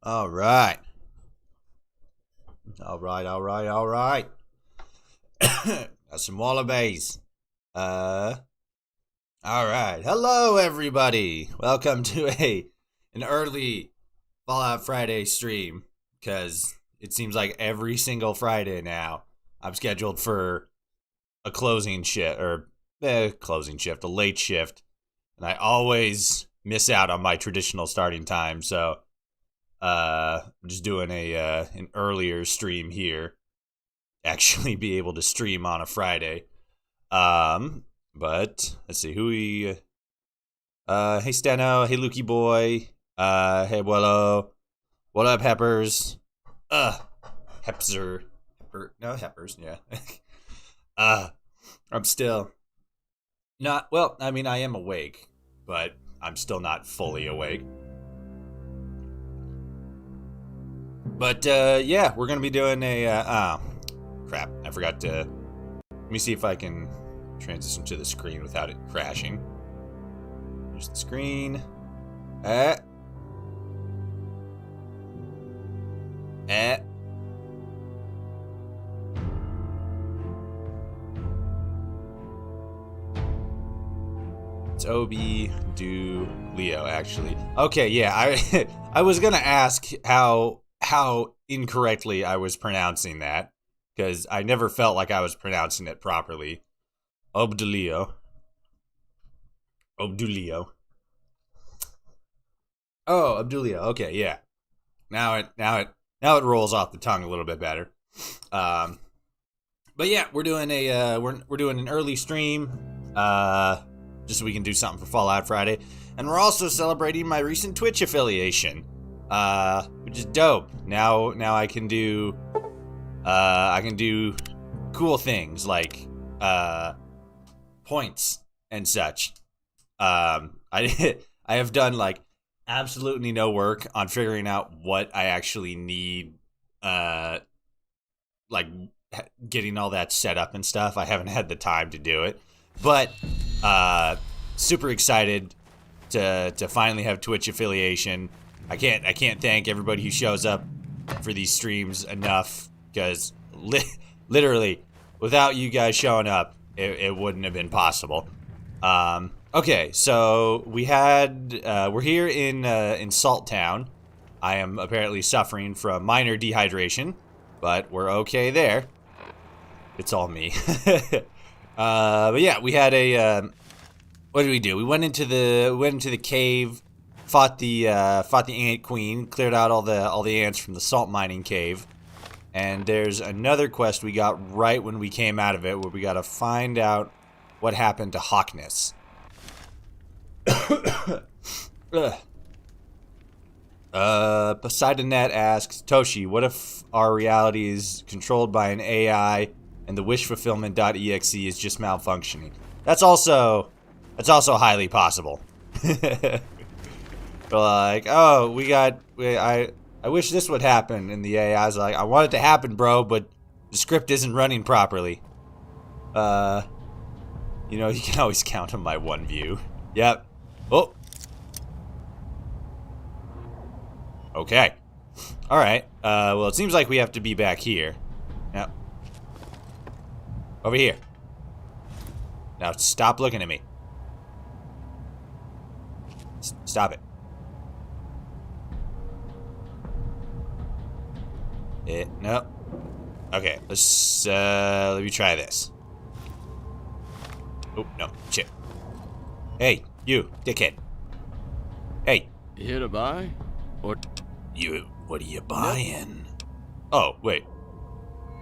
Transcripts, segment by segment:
All right. All right. Got some wallabies. All right. Hello, everybody. Welcome to an early Fallout Friday stream, because it seems like every single Friday now I'm scheduled for a closing shift, a late shift, and I always miss out on my traditional starting time. So I'm just doing an earlier stream here. Actually, be able to stream on a Friday. But let's see who we. Hey Steno, hey Lukey boy, hey Wello, what up Heppers? Hepzer, no Heppers, yeah. I'm still not well. I mean, I am awake, but I'm still not fully awake. But yeah, we're gonna be doing a. Crap! I forgot to. Let me see if I can transition to the screen without it crashing. There's the screen. It's Obi do Leo actually. Okay, yeah, I was gonna ask how incorrectly I was pronouncing that, because I never felt like I was pronouncing it properly. Obdulio. Oh, Abdulio. Okay, yeah. Now it rolls off the tongue a little bit better. But yeah, we're doing we're doing an early stream, just so we can do something for Fallout Friday, and we're also celebrating my recent Twitch affiliation, which is dope. Now I can do cool things like points and such. I have done like absolutely no work on figuring out what I actually need, like getting all that set up and stuff. I haven't had the time to do it, but super excited to finally have Twitch affiliation. I can't thank everybody who shows up for these streams enough, because literally without you guys showing up, it wouldn't have been possible. Okay, so we're here in Salt Town. I am apparently suffering from minor dehydration, but we're okay there. It's all me. But yeah, we had what did we do? We went into the cave, fought the ant queen, cleared out all the ants from the salt mining cave. And there's another quest we got right when we came out of it, where we gotta find out what happened to Hawkness. Poseidonnet asks, Toshi, what if our reality is controlled by an AI and the wishfulfillment.exe is just malfunctioning? That's also highly possible. Like, oh, I wish this would happen, and the AI's like, I want it to happen, bro, but the script isn't running properly. You know, you can always count on my one view. Yep. Oh. Okay. Alright. Well, it seems like we have to be back here. Yep. Over here. Now, stop looking at me. Stop it. No. Okay, let me try this. Oh, no, shit. Hey, you, dickhead. Hey. You here to buy? Or... what are you buying? Oh, wait.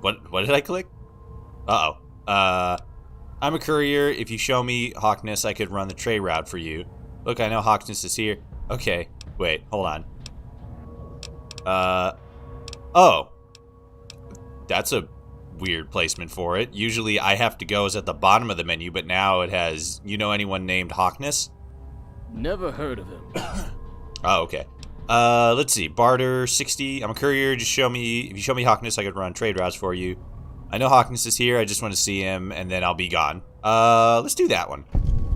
What did I click? Uh-oh. I'm a courier. If you show me Hawkness, I could run the trade route for you. Look, I know Hawkness is here. Okay, wait, hold on. Oh. That's a weird placement for it. Usually I have to go is at the bottom of the menu, but now it has, you know anyone named Hawkness? Never heard of him. Oh, okay. Let's see. Barter 60. I'm a courier. Just show me, if you show me Hawkness, I could run trade routes for you. I know Hawkness is here. I just want to see him, and then I'll be gone. Let's do that one.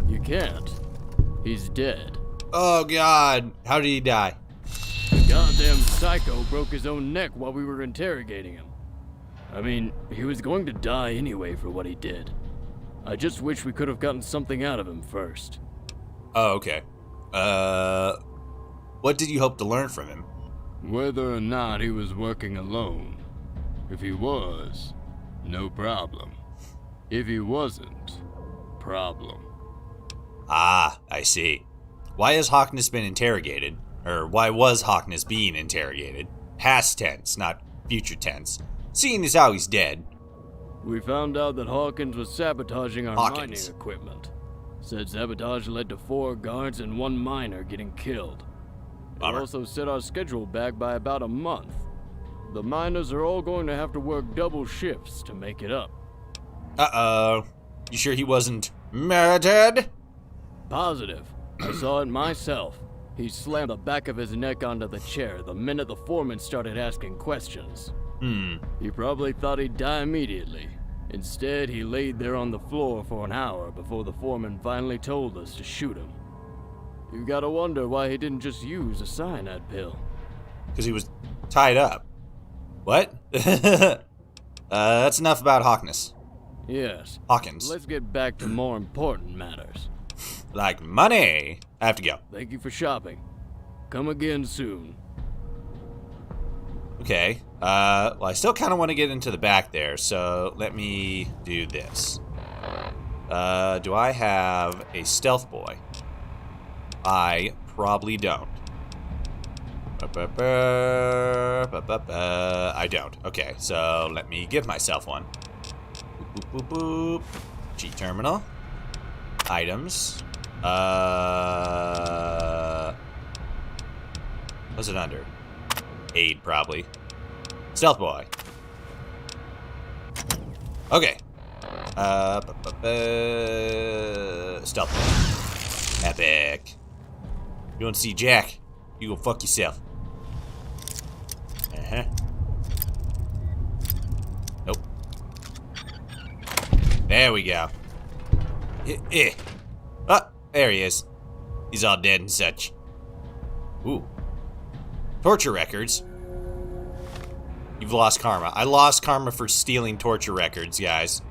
You can't. He's dead. Oh, God. How did he die? The Goddamn psycho broke his own neck while we were interrogating him. I mean, he was going to die anyway for what he did. I just wish we could have gotten something out of him first. Oh, okay. What did you hope to learn from him? Whether or not he was working alone. If he was, no problem. If he wasn't, problem. Ah, I see. Why has Harkness been interrogated? Or why was Harkness being interrogated? Past tense, not future tense. Seeing as how he's dead. We found out that Hawkins was sabotaging our mining Hawkins. equipment. Said sabotage led to 4 guards and 1 miner getting killed. It Bummer. also set our schedule back by about a month. The miners are all going to have to work double shifts to make it up. Uh-oh. You sure he wasn't murdered? Positive. I saw it myself. He slammed the back of his neck onto the chair the minute the foreman started asking questions. He probably thought he'd die immediately. Instead, he laid there on the floor for an hour before the foreman finally told us to shoot him. You gotta wonder why he didn't just use a cyanide pill. Because he was tied up. What? That's enough about Harkness. Yes. Hawkins. Let's get back to more important matters. Like money. I have to go. Thank you for shopping. Come again soon. Okay. Well, I still kind of want to get into the back there, so let me do this. Do I have a stealth boy? I probably don't. I don't. Okay, so let me give myself one. Boop, boop, boop, boop. G terminal. Items. What's it under? Aid, probably. Stealth boy. Okay. Stealth boy. Epic. You want to see Jack? You go fuck yourself. Uh-huh. Nope. There we go. Oh, there he is. He's all dead and such. Ooh. Torture records. You've lost karma. I lost karma for stealing torture records, guys.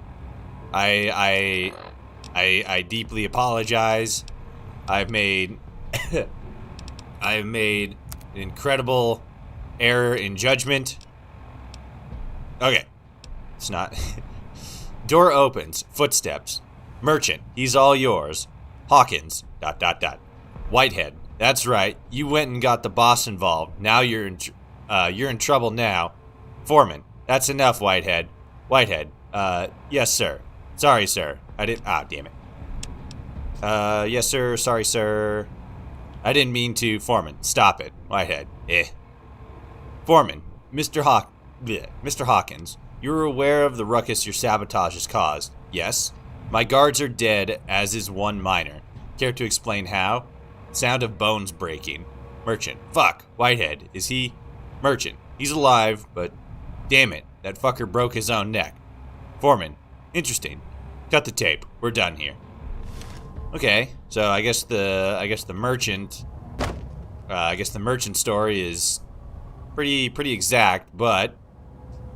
I deeply apologize. I've made an incredible error in judgment. Okay. It's not. Door opens. Footsteps. Merchant. He's all yours. Hawkins. ... Whitehead. That's right. You went and got the boss involved. Now you're in trouble now. Foreman. That's enough, Whitehead. Whitehead. Yes, sir. Sorry, sir. I didn't. Ah, damn it. Yes, sir. Sorry, sir. I didn't mean to. Foreman. Stop it. Whitehead. Foreman. Mr. Hawkins. You're aware of the ruckus your sabotage has caused. Yes. My guards are dead, as is 1 miner. Care to explain how? Sound of bones breaking. Merchant. Fuck. Whitehead. Is he? Merchant. He's alive, but damn it, that fucker broke his own neck. Foreman. Interesting. Cut the tape. We're done here. Okay, so I guess the merchant story is pretty exact, but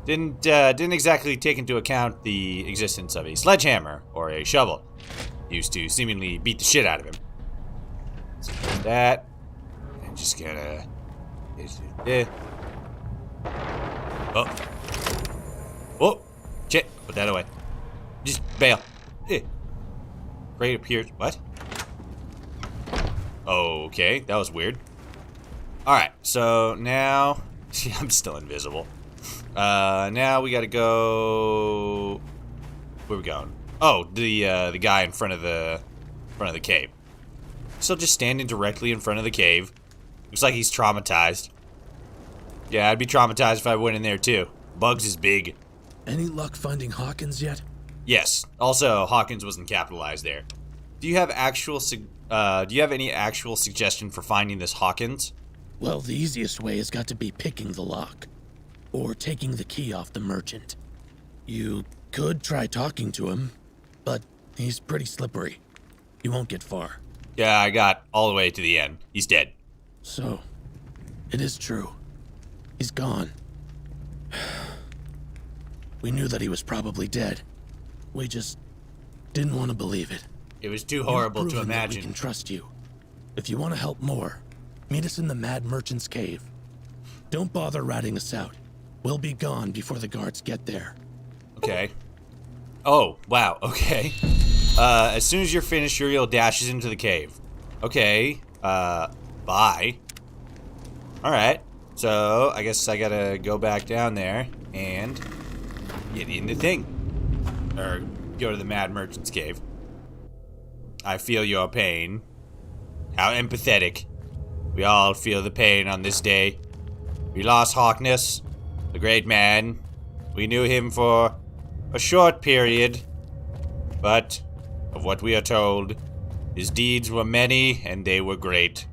didn't exactly take into account the existence of a sledgehammer or a shovel used to seemingly beat the shit out of him. So that, and just gonna. Oh, shit! Put that away. Just bail. Crate appears. What? Okay, that was weird. All right, so now I'm still invisible. Now we gotta go. Where are we going? Oh, the guy in front of the cave. Still just standing directly in front of the cave. Looks like he's traumatized. Yeah, I'd be traumatized if I went in there too. Bugs is big. Any luck finding Hawkins yet? Yes. Also, Hawkins wasn't capitalized there. Do you have any actual suggestion for finding this Hawkins? Well, the easiest way has got to be picking the lock. Or taking the key off the merchant. You could try talking to him, but he's pretty slippery. You won't get far. Yeah, I got all the way to the end. He's dead. So, It is true. He's gone. We knew that he was probably dead. We just didn't want to believe it. It was too horrible to You've proven that imagine. we can trust you. If you want to help more, meet us in the Mad Merchant's Cave. Don't bother ratting us out. We'll be gone before the guards get there. Okay. Oh, wow, okay. As soon as you're finished, Uriel dashes into the cave. Okay, bye. Alright, so I guess I gotta go back down there and get in the thing. Or go to the Mad Merchant's Cave. I feel your pain. How empathetic. We all feel the pain on this day. We lost Harkness, the great man. We knew him for a short period, but of what we are told, his deeds were many and they were great.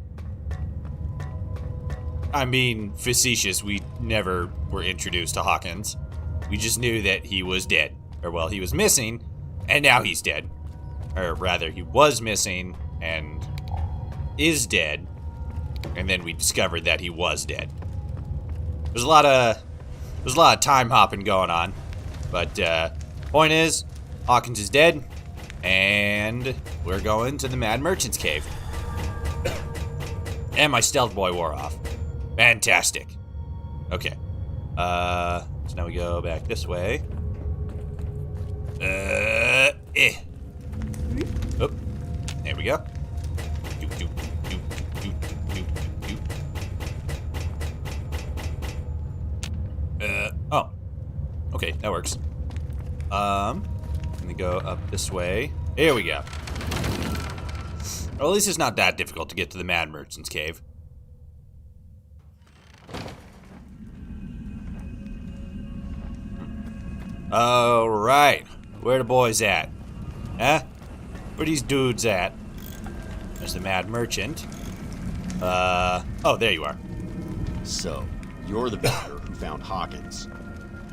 I mean, facetious, we never were introduced to Hawkins. We just knew that he was dead. Or, well, he was missing, and now he's dead. Or rather, he was missing and is dead, and then we discovered that he was dead. There's a lot of time hopping going on, but point is, Hawkins is dead, and we're going to the Mad Merchant's Cave. And my stealth boy wore off. Fantastic. Okay. So now we go back this way. Oh, there we go. Oh. Okay, that works. Let me go up this way. Here we go. Well, at least it's not that difficult to get to the Mad Merchant's Cave. Alright. Where the boys at? Huh? Where these dudes at? There's the Mad Merchant. Oh, there you are. So, you're the visitor who found Hawkins.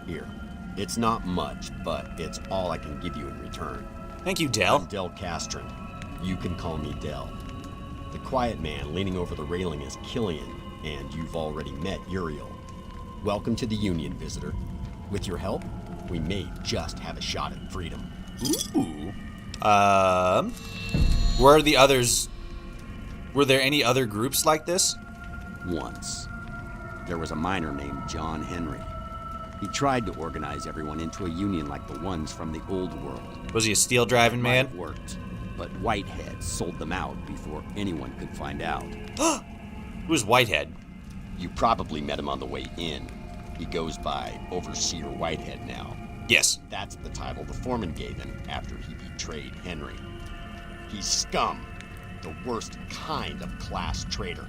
Here. It's not much, but it's all I can give you in return. Thank you, I'm Del. Del Castron. You can call me Del. The quiet man leaning over the railing is Killian, and you've already met Uriel. Welcome to the Union, visitor. With your help, we may just have a shot at freedom. Ooh. Where are the others? Were there any other groups like this? Once, there was a miner named John Henry. He tried to organize everyone into a union like the ones from the old world. Was he a steel driving Might man? have worked, but Whitehead sold them out before anyone could find out. Who's Whitehead? You probably met him on the way in. He goes by Overseer Whitehead now. Yes. That's the title the foreman gave him after he betrayed Henry. He's scum, the worst kind of class traitor.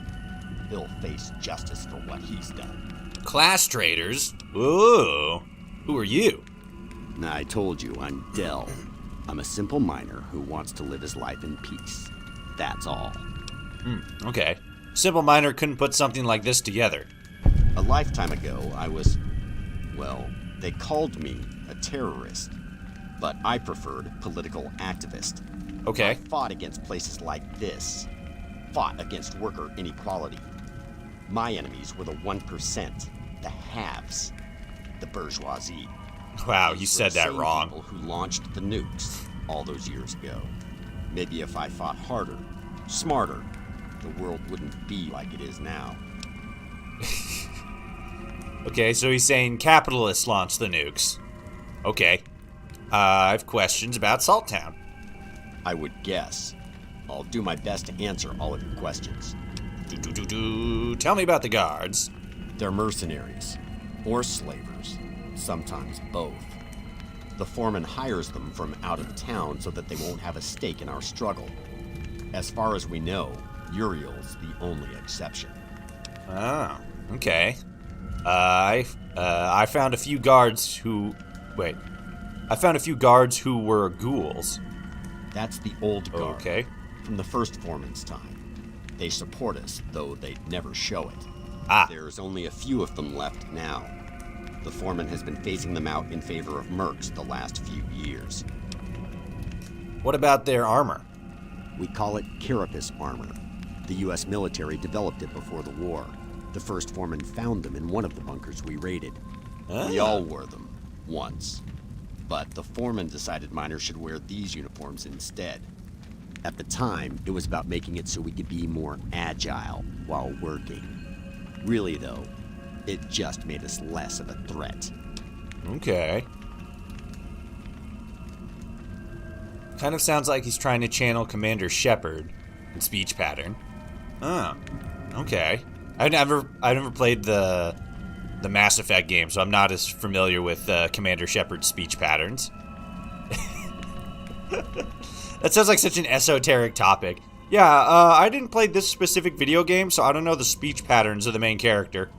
He'll face justice for what he's done. Class traders? Ooh. Who are you? I told you, I'm Del. I'm a simple miner who wants to live his life in peace. That's all. Okay. Simple miner couldn't put something like this together. A lifetime ago, I was, well, they called me a terrorist, but I preferred political activist. I Okay. fought against places like this, fought against worker inequality. My enemies were the 1%, the haves, the bourgeoisie. Wow, you These said were that same wrong. People who launched the nukes all those years ago. Maybe if I fought harder, smarter, the world wouldn't be like it is now. Okay, so he's saying capitalists launched the nukes. Okay. I have questions about Salttown. I would guess. I'll do my best to answer all of your questions. Tell me about the guards. They're mercenaries, or slavers, sometimes both. The foreman hires them from out of town so that they won't have a stake in our struggle. As far as we know, Uriel's the only exception. Oh, okay. I found a few guards who... Wait. I found a few guards who were ghouls. That's the old guard. Okay. From the first foreman's time. They support us, though they'd never show it. Ah. There's only a few of them left now. The foreman has been phasing them out in favor of mercs the last few years. What about their armor? We call it carapace armor. The U.S. military developed it before the war. The first foreman found them in one of the bunkers we raided. We Ah. all wore them, once. But the foreman decided miners should wear these uniforms instead. At the time, it was about making it so we could be more agile while working. Really, though, it just made us less of a threat. Okay. Kind of sounds like he's trying to channel Commander Shepard in speech pattern. Oh, okay. I've never played the Mass Effect game, so I'm not as familiar with Commander Shepard's speech patterns. That sounds like such an esoteric topic. Yeah, I didn't play this specific video game, so I don't know the speech patterns of the main character.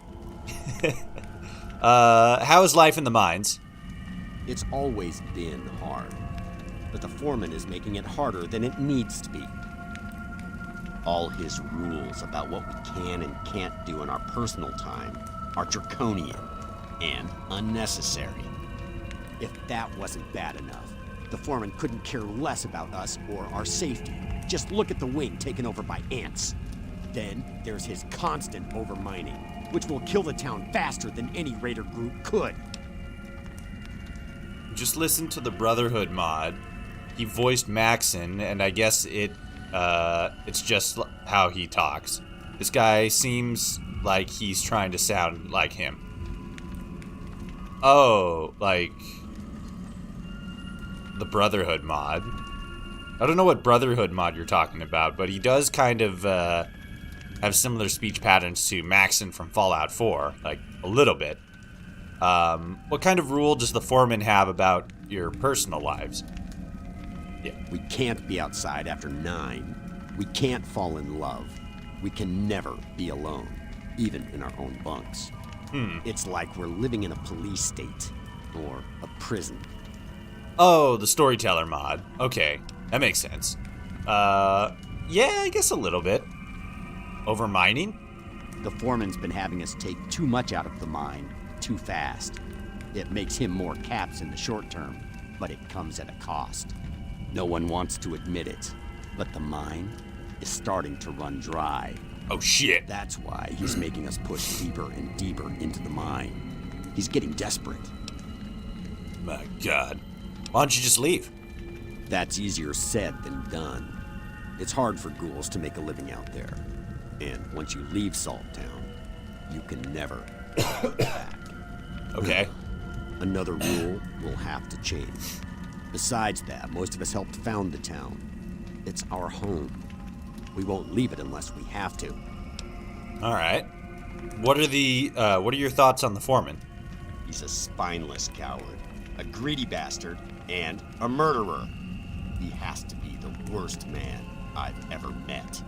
How is life in the mines? It's always been hard, but the foreman is making it harder than it needs to be. All his rules about what we can and can't do in our personal time are draconian and unnecessary. If that wasn't bad enough, the foreman couldn't care less about us or our safety. Just look at the wing taken over by ants. Then there's his constant overmining, which will kill the town faster than any raider group could. Just listen to the Brotherhood mod. He voiced Maxon, and I guess it's just how he talks. This guy seems like he's trying to sound like him. Oh, like the Brotherhood mod. I don't know what Brotherhood mod you're talking about, but he does kind of have similar speech patterns to Maxon from Fallout 4, like a little bit. What kind of rule does the foreman have about your personal lives? Yeah. We can't be outside after 9. We can't fall in love. We can never be alone, even in our own bunks. It's like we're living in a police state or a prison. Oh, the storyteller mod. Okay, that makes sense. Yeah, I guess a little bit. Over mining? The foreman's been having us take too much out of the mine too fast. It makes him more caps in the short term, but it comes at a cost. No one wants to admit it, but the mine is starting to run dry. Oh shit. That's why he's making us push deeper and deeper into the mine. He's getting desperate. My god. Why don't you just leave? That's easier said than done. It's hard for ghouls to make a living out there. And once you leave Salt Town, you can never go back. Okay. Another rule will have to change. Besides that, most of us helped found the town. It's our home. We won't leave it unless we have to. All right. What are your thoughts on the foreman? He's a spineless coward, a greedy bastard, and a murderer. He has to be the worst man I've ever met.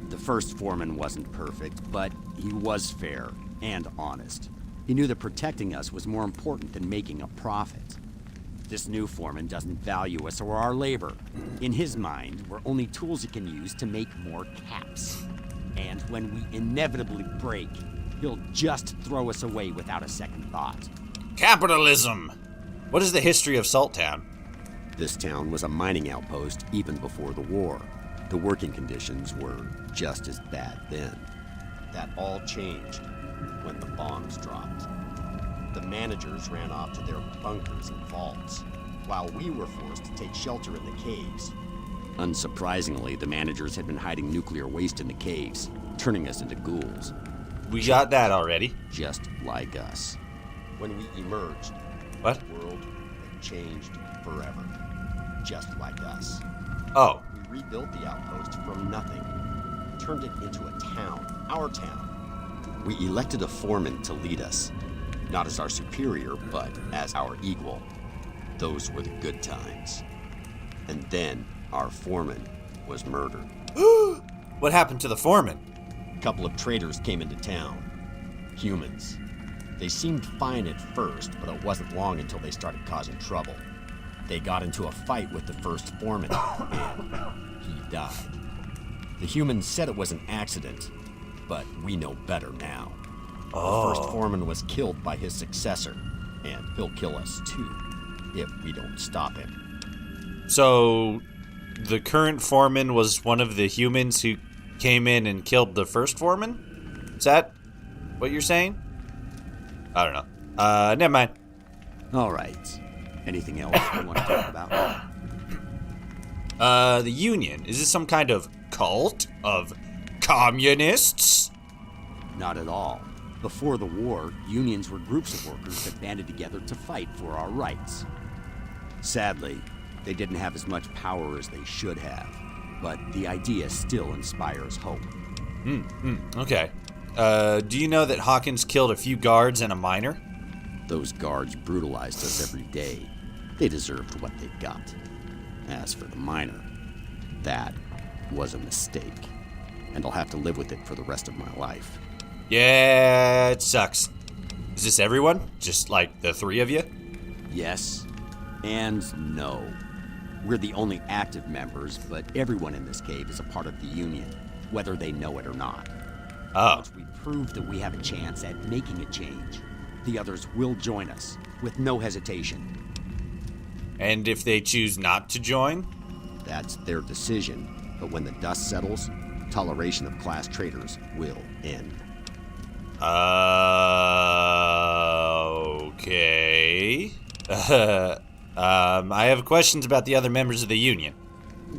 The first foreman wasn't perfect, but he was fair and honest. He knew that protecting us was more important than making a profit. This new foreman doesn't value us or our labor. In his mind, we're only tools he can use to make more caps. And when we inevitably break, he'll just throw us away without a second thought. Capitalism! What is the history of Salt Town? This town was a mining outpost even before the war. The working conditions were just as bad then. That all changed when the bombs dropped. The managers ran off to their bunkers and vaults, while we were forced to take shelter in the caves. Unsurprisingly, the managers had been hiding nuclear waste in the caves, turning us into ghouls. We got that already. Just like us. When we emerged, What? the world had changed forever. Just like us. Oh. We rebuilt the outpost from nothing, turned it into a town, our town. We elected a foreman to lead us, not as our superior, but as our equal. Those were the good times. And then our foreman was murdered. What happened to the foreman? A couple of traitors came into town. Humans. They seemed fine at first, but it wasn't long until they started causing trouble. They got into a fight with the first foreman, and he died. The humans said it was an accident, but we know better now. The first foreman was killed by his successor, and he'll kill us too, if we don't stop him. So, the current foreman was one of the humans who came in and killed the first foreman? Is that what you're saying? I don't know. Never mind. All right. Anything else you want to talk about? The Union. Is this some kind of cult of communists? Not at all. Before the war, unions were groups of workers that banded together to fight for our rights. Sadly, they didn't have as much power as they should have, but the idea still inspires hope. Okay. Do you know that Hawkins killed a few guards and a miner? Those guards brutalized us every day. They deserved what they got. As for the miner, that was a mistake, and I'll have to live with it for the rest of my life. Yeah, it sucks. Is this everyone? Just like the three of you? Yes and no. We're the only active members, but everyone in this cave is a part of the Union, whether they know it or not. Oh. Once we prove that we have a chance at making a change, the others will join us, with no hesitation. And if they choose not to join? That's their decision, but when the dust settles, toleration of class traitors will end. Okay. I have questions about the other members of the Union.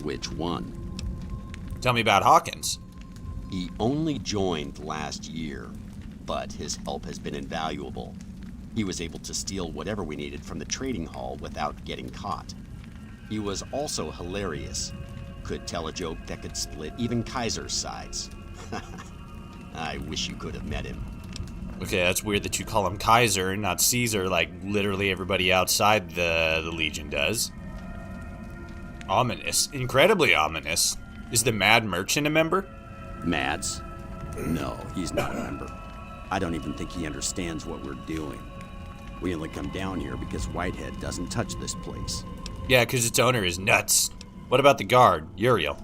Which one? Tell me about Hawkins. He only joined last year, but his help has been invaluable. He was able to steal whatever we needed from the trading hall without getting caught. He was also hilarious. Could tell a joke that could split even Kaiser's sides. I wish you could have met him. Okay, that's weird that you call him Kaiser and not Caesar like literally everybody outside the Legion does. Ominous. Incredibly ominous. Is the Mad Merchant a member? Mads? No, he's not a member. I don't even think he understands what we're doing. We only come down here because Whitehead doesn't touch this place. Yeah, because its owner is nuts. What about the guard, Uriel?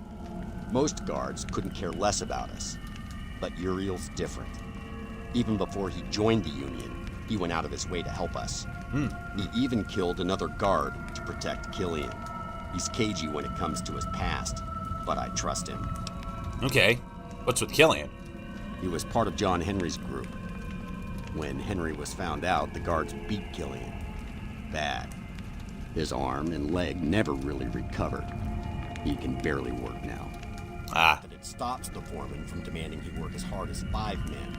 Most guards couldn't care less about us, but Uriel's different. Even before he joined the Union, he went out of his way to help us. He even killed another guard to protect Killian. He's cagey when it comes to his past, but I trust him. Okay. What's with Killian? He was part of John Henry's group. When Henry was found out, the guards beat Killian. Bad. His arm and leg never really recovered. He can barely work now. Ah. That it stops the foreman from demanding he work as hard as 5 men.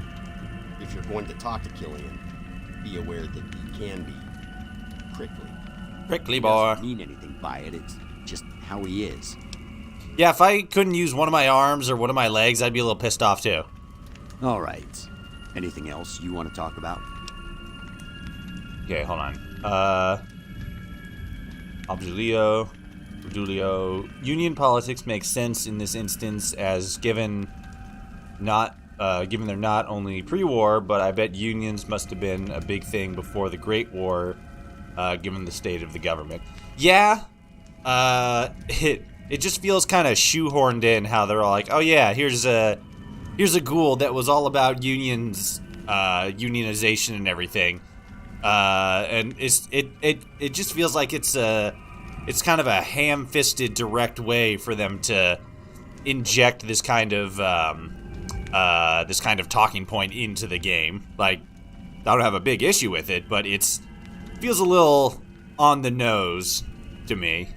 If you're going to talk to Killian, be aware that he can be prickly. Prickly He boy. doesn't mean anything by it, it's just how he is. Yeah, if I couldn't use one of my arms or one of my legs, I'd be a little pissed off too. All right. Anything else you want to talk about? Okay, hold on. Obdulio. Union politics makes sense in this instance as given they're not only pre-war, but I bet unions must have been a big thing before the Great War, given the state of the government. Yeah, it just feels kind of shoehorned in how they're all like, oh yeah, here's a ghoul that was all about unions, unionization and everything, and it just feels like it's kind of a ham-fisted direct way for them to inject this kind of talking point into the game. Like, I don't have a big issue with it, but it feels a little on the nose to me.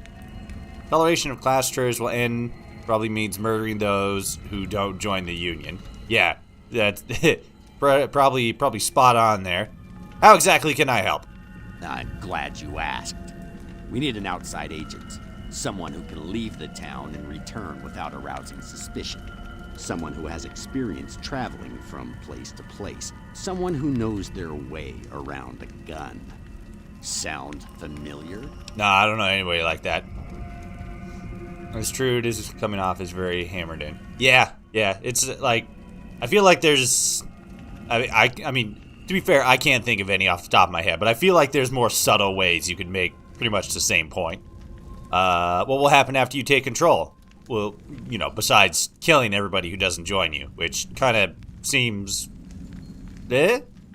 Toleration of class traitors will end probably means murdering those who don't join the Union. Yeah, that's probably spot on there. How exactly can I help? I'm glad you asked. We need an outside agent. Someone who can leave the town and return without arousing suspicion. Someone who has experience traveling from place to place. Someone who knows their way around a gun. Sound familiar? Nah, I don't know anybody like that. It's true, it is coming off as very hammered in. Yeah, it's like, I feel like there's, I mean, to be fair, I can't think of any off the top of my head, but I feel like there's more subtle ways you could make pretty much the same point. What will happen after you take control? Well, besides killing everybody who doesn't join you, which kind of seems...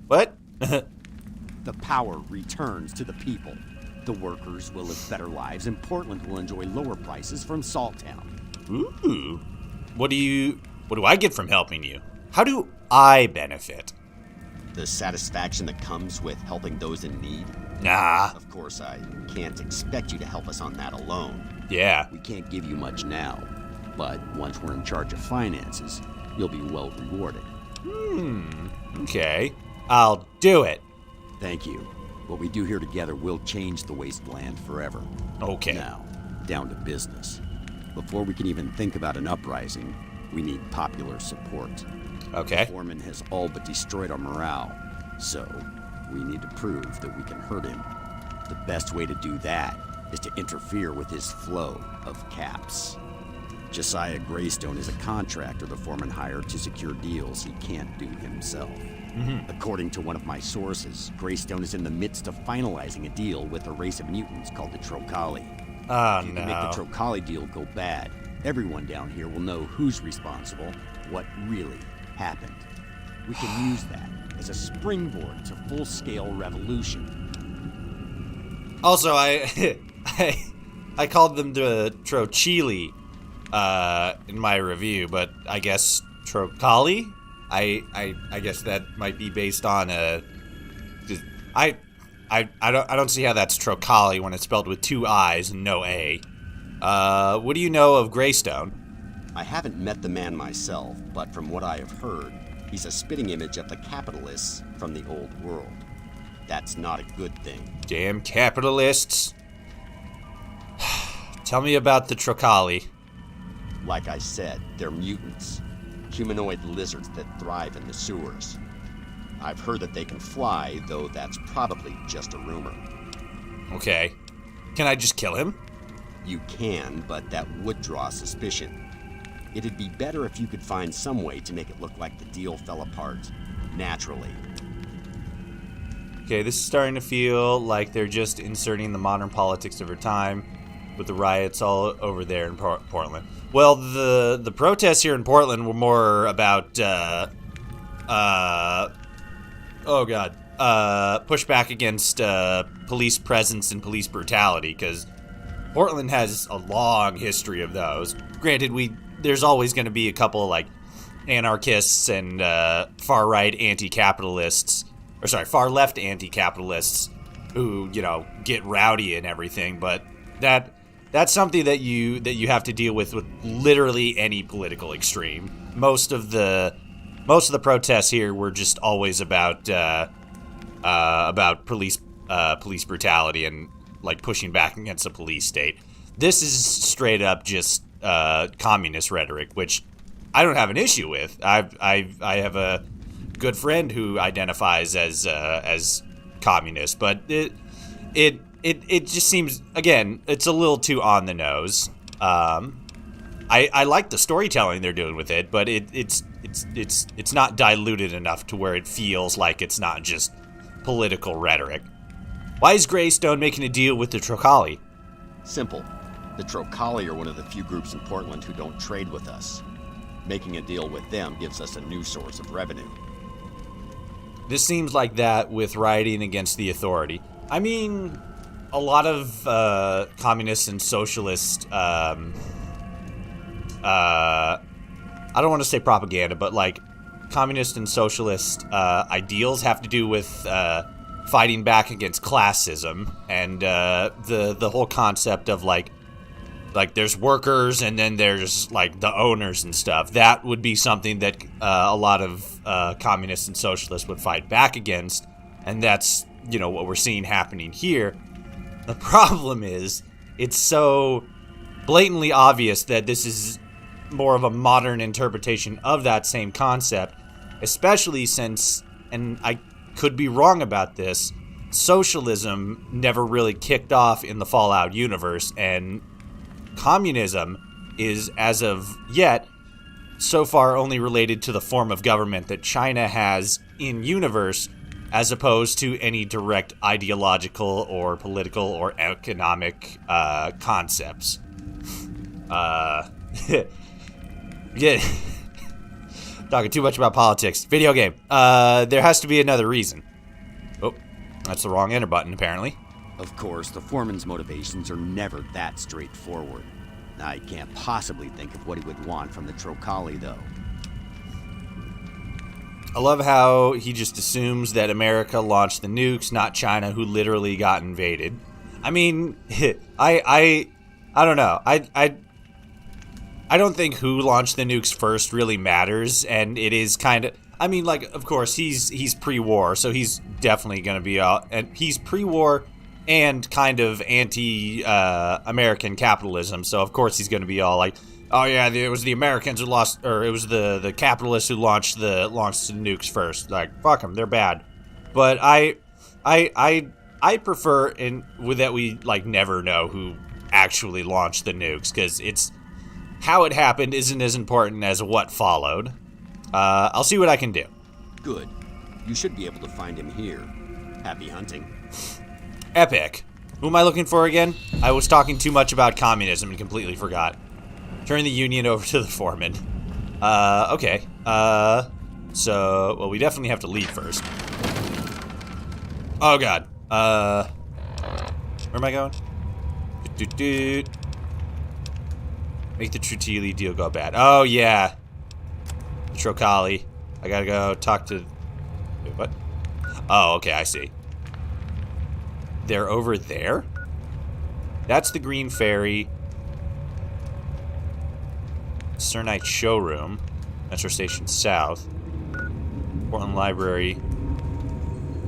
What? The power returns to the people. The workers will live better lives, and Portland will enjoy lower prices from Salttown. Ooh. What do I get from helping you? How do I benefit? The satisfaction that comes with helping those in need? Nah. Of course, I can't expect you to help us on that alone. Yeah. We can't give you much now, but once we're in charge of finances, you'll be well rewarded. Okay. I'll do it. Thank you. What we do here together will change the wasteland forever. Okay. Now, down to business. Before we can even think about an uprising, we need popular support. Okay. The foreman has all but destroyed our morale, so we need to prove that we can hurt him. The best way to do that is to interfere with his flow of caps. Josiah Greystone is a contractor the foreman hired to secure deals he can't do himself. According to one of my sources, Greystone is in the midst of finalizing a deal with a race of mutants called the Trochili. Oh, If you no. can make the Trochili deal go bad, everyone down here will know who's responsible, what really happened. We can use that as a springboard to full-scale revolution. Also, I called them the Trochili in my review, but I guess Trochili? I guess that might be based on I don't see how that's Trochili when it's spelled with 2 I's and no A. What do you know of Greystone? I haven't met the man myself, but from what I have heard, he's a spitting image of the capitalists from the old world. That's not a good thing. Damn capitalists. Tell me about the Trochili. Like I said, they're mutants. Humanoid lizards that thrive in the sewers. I've heard that they can fly, though that's probably just a rumor. Okay. Can I just kill him? You can, but that would draw suspicion. It'd be better if you could find some way to make it look like the deal fell apart naturally. Okay, this is starting to feel like they're just inserting the modern politics of our time with the riots all over there in Portland. Well, the protests here in Portland were more about, pushback against police presence and police brutality, because Portland has a long history of those. Granted, there's always going to be a couple of, like, anarchists and far-right anti-capitalists, or sorry, far-left anti-capitalists who, get rowdy and everything, but that's something that you have to deal with literally any political extreme. Most of the protests here were just always about police brutality and, like, pushing back against the police state. This is straight up just communist rhetoric, which I don't have an issue with. I have a good friend who identifies as communist, but it just seems, again, it's a little too on the nose. I like the storytelling they're doing with it, but it's not diluted enough to where it feels like it's not just political rhetoric. Why is Greystone making a deal with the Trochili? Simple. The Trochili are one of the few groups in Portland who don't trade with us. Making a deal with them gives us a new source of revenue. This seems like that with rioting against the authority. I mean, a lot of communist and socialist, I don't want to say propaganda, but like communist and socialist ideals have to do with fighting back against classism and the whole concept of like there's workers and then there's like the owners and stuff. That would be something that a lot of communists and socialists would fight back against, and that's what we're seeing happening here. The problem is it's so blatantly obvious that this is more of a modern interpretation of that same concept, especially since, and I could be wrong about this, socialism never really kicked off in the Fallout universe, and communism is, as of yet, so far only related to the form of government that China has in universe, as opposed to any direct ideological or political or economic concepts. Yeah. Talking too much about politics. Video game. There has to be another reason. Oh, that's the wrong enter button, apparently. Of course, the foreman's motivations are never that straightforward. I can't possibly think of what he would want from the Trochili, though. I love how he just assumes that America launched the nukes, not China, who literally got invaded. I mean, I don't know. I don't think who launched the nukes first really matters, and it is kind of. I mean, like, of course, he's pre-war, so he's definitely going to be and he's pre-war and kind of anti-American capitalism, so of course he's going to be all like, oh yeah, it was the Americans who lost, or it was the capitalists who launched the nukes first. Like, fuck them, they're bad. But I prefer that we like never know who actually launched the nukes, because it's how it happened isn't as important as what followed. I'll see what I can do. Good. You should be able to find him here. Happy hunting. Epic. Who am I looking for again? I was talking too much about communism and completely forgot. Turn the Union over to the foreman. Okay. Well, we definitely have to leave first. Oh, God. Where am I going? Make the Trochili deal go bad. Oh, yeah. The Trochili. I gotta go talk to... Wait, what? Oh, okay, I see. They're over there? That's the Green Ferry. Cernite Showroom. Metro Station South. Portland Library.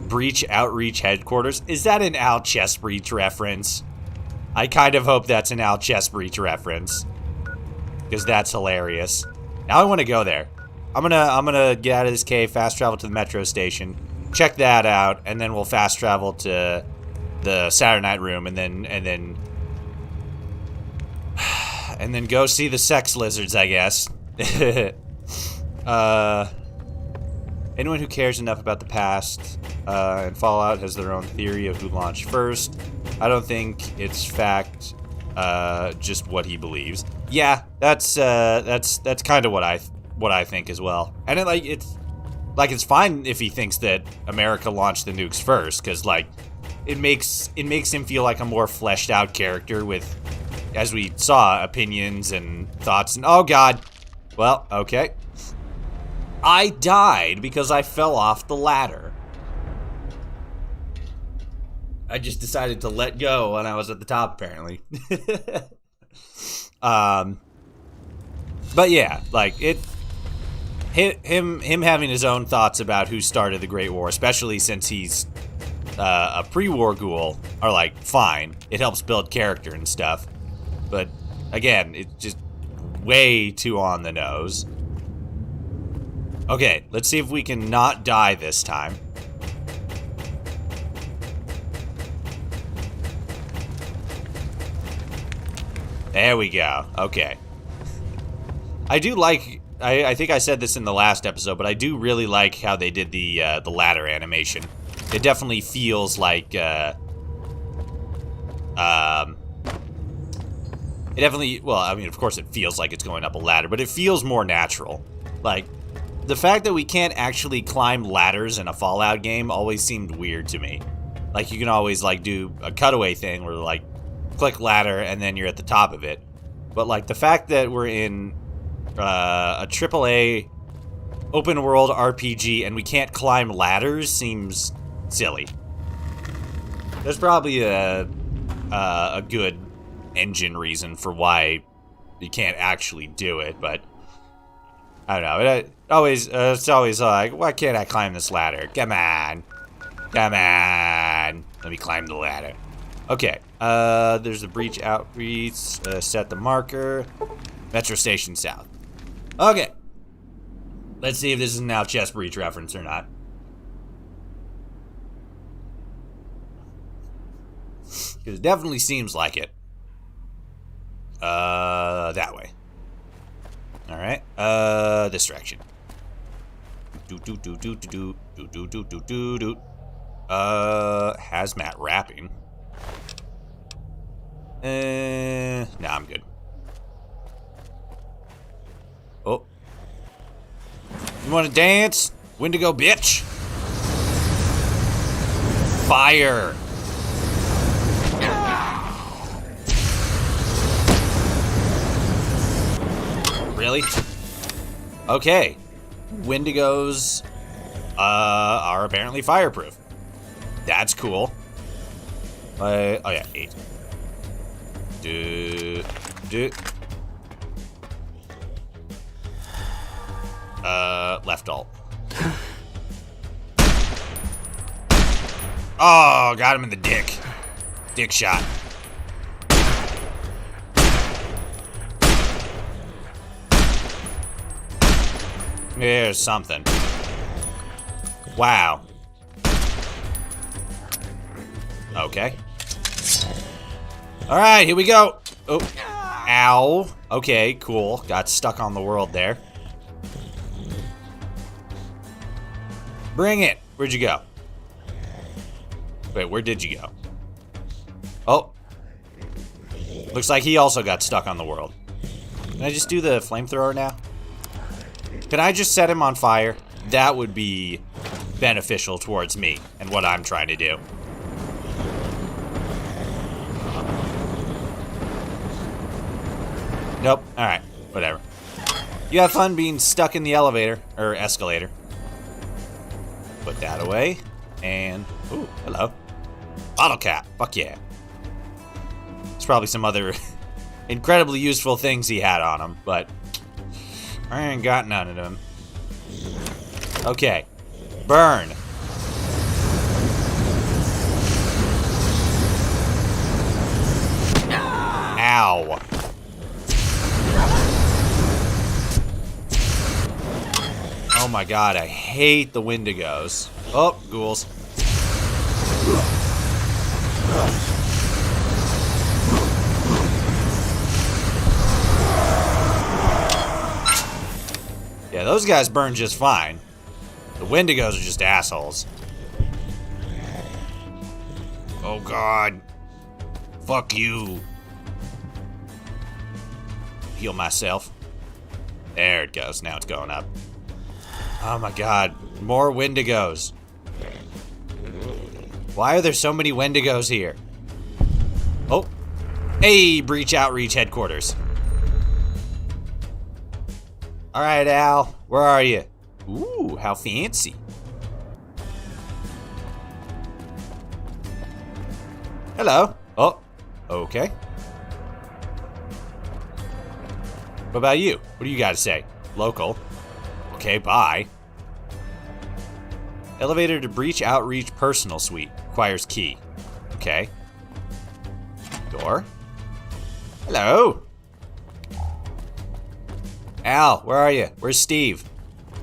Breach Outreach Headquarters. Is that an Al Chess Breach reference? I kind of hope that's an Al Chess Breach reference. Because that's hilarious. Now I want to go there. I'm gonna get out of this cave, fast travel to the metro station, check that out, and then we'll fast travel to the Saturday Night Room, and then go see the sex lizards, I guess. Anyone who cares enough about the past and Fallout has their own theory of who launched first. I don't think it's fact, just what he believes. Yeah, that's kind of what I think as well. And it's fine if he thinks that America launched the nukes first, because like it makes him feel like a more fleshed out character with, as we saw, opinions and thoughts. And oh God, well, okay. I died because I fell off the ladder. I just decided to let go when I was at the top, apparently. But yeah, like him having his own thoughts about who started the Great War, especially since he's a pre-war ghoul, are like fine. It helps build character and stuff. But again, it's just way too on the nose. Okay, let's see if we can not die this time. There we go. Okay. I do like... I think I said this in the last episode, but I do really like how they did the ladder animation. It definitely feels like... It definitely... Well, I mean, of course it feels like it's going up a ladder, but it feels more natural. Like, the fact that we can't actually climb ladders in a Fallout game always seemed weird to me. Like, you can always, like, do a cutaway thing where, like, click ladder and then you're at the top of it. But, like, the fact that we're in a AAA open world RPG and we can't climb ladders seems silly. There's probably a good engine reason for why you can't actually do it, but I don't know. It's always like, why can't I climb this ladder? Come on. Come on. Let me climb the ladder. Okay. There's the breach outreach. Set the marker. Metro Station South. Okay. Let's see if this is now chess breach reference or not. Because it definitely seems like it. That way. Alright. This direction. Hazmat wrapping. Nah, I'm good. Oh. You wanna dance? Wendigo bitch? Fire! Really? Okay. Wendigos are apparently fireproof. That's cool. Oh yeah, 8. Left alt. Oh, got him in the dick. Dick shot. There's something. Wow. Okay. Alright, here we go. Oh. Ow. Okay, cool. Got stuck on the world there. Bring it. Where'd you go? Wait, where did you go? Oh. Looks like he also got stuck on the world. Can I just do the flamethrower now? Can I just set him on fire? That would be beneficial towards me and what I'm trying to do. Nope. Alright. Whatever. You have fun being stuck in the elevator. Or escalator. Put that away. And... ooh, hello. Bottle cap. Fuck yeah. There's probably some other incredibly useful things he had on him, but... I ain't got none of them. Okay. Burn. Ow. Oh my god, I hate the Wendigos. Oh, ghouls. Yeah, those guys burn just fine. The Wendigos are just assholes. Oh god. Fuck you. Heal myself. There it goes. Now it's going up. Oh my god. More Wendigos. Why are there so many Wendigos here? Oh. Hey, Breach Outreach Headquarters. Alright, Al. Where are you? Ooh, how fancy. Hello. Oh, okay. What about you? What do you got to say? Local. Okay, bye. Elevator to Breach Outreach Personal Suite. Requires key. Okay. Door. Hello. Al, where are you? Where's Steve?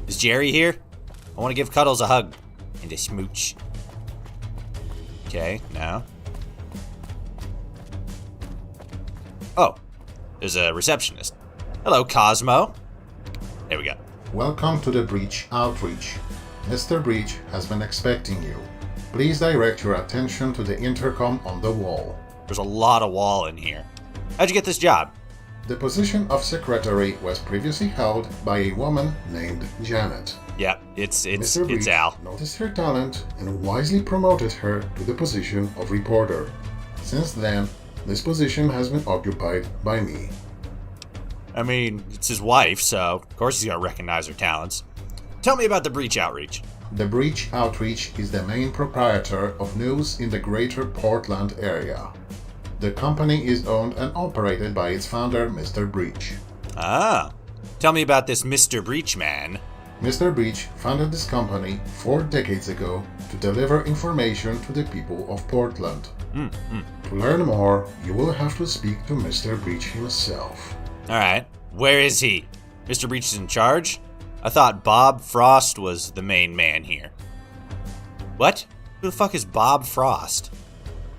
Is Jerry here? I want to give Cuddles a hug. And a smooch. Okay, no. Oh, there's a receptionist. Hello, Cosmo. There we go. Welcome to the Breach Outreach. Mr. Breach has been expecting you. Please direct your attention to the intercom on the wall. There's a lot of wall in here. How'd you get this job? The position of secretary was previously held by a woman named Janet. Yep, it's Mr. Breach Al. noticed her talent and wisely promoted her to the position of reporter. Since then, this position has been occupied by me. I mean, it's his wife, so of course he's gonna recognize her talents. Tell me about the Breach Outreach. The Breach Outreach is the main proprietor of news in the greater Portland area. The company is owned and operated by its founder, Mr. Breach. Ah, tell me about this Mr. Breach man. Mr. Breach founded this company 4 decades ago to deliver information to the people of Portland. To learn more, you will have to speak to Mr. Breach himself. Alright, where is he? Mr. Breach is in charge? I thought Bob Frost was the main man here. What? Who the fuck is Bob Frost?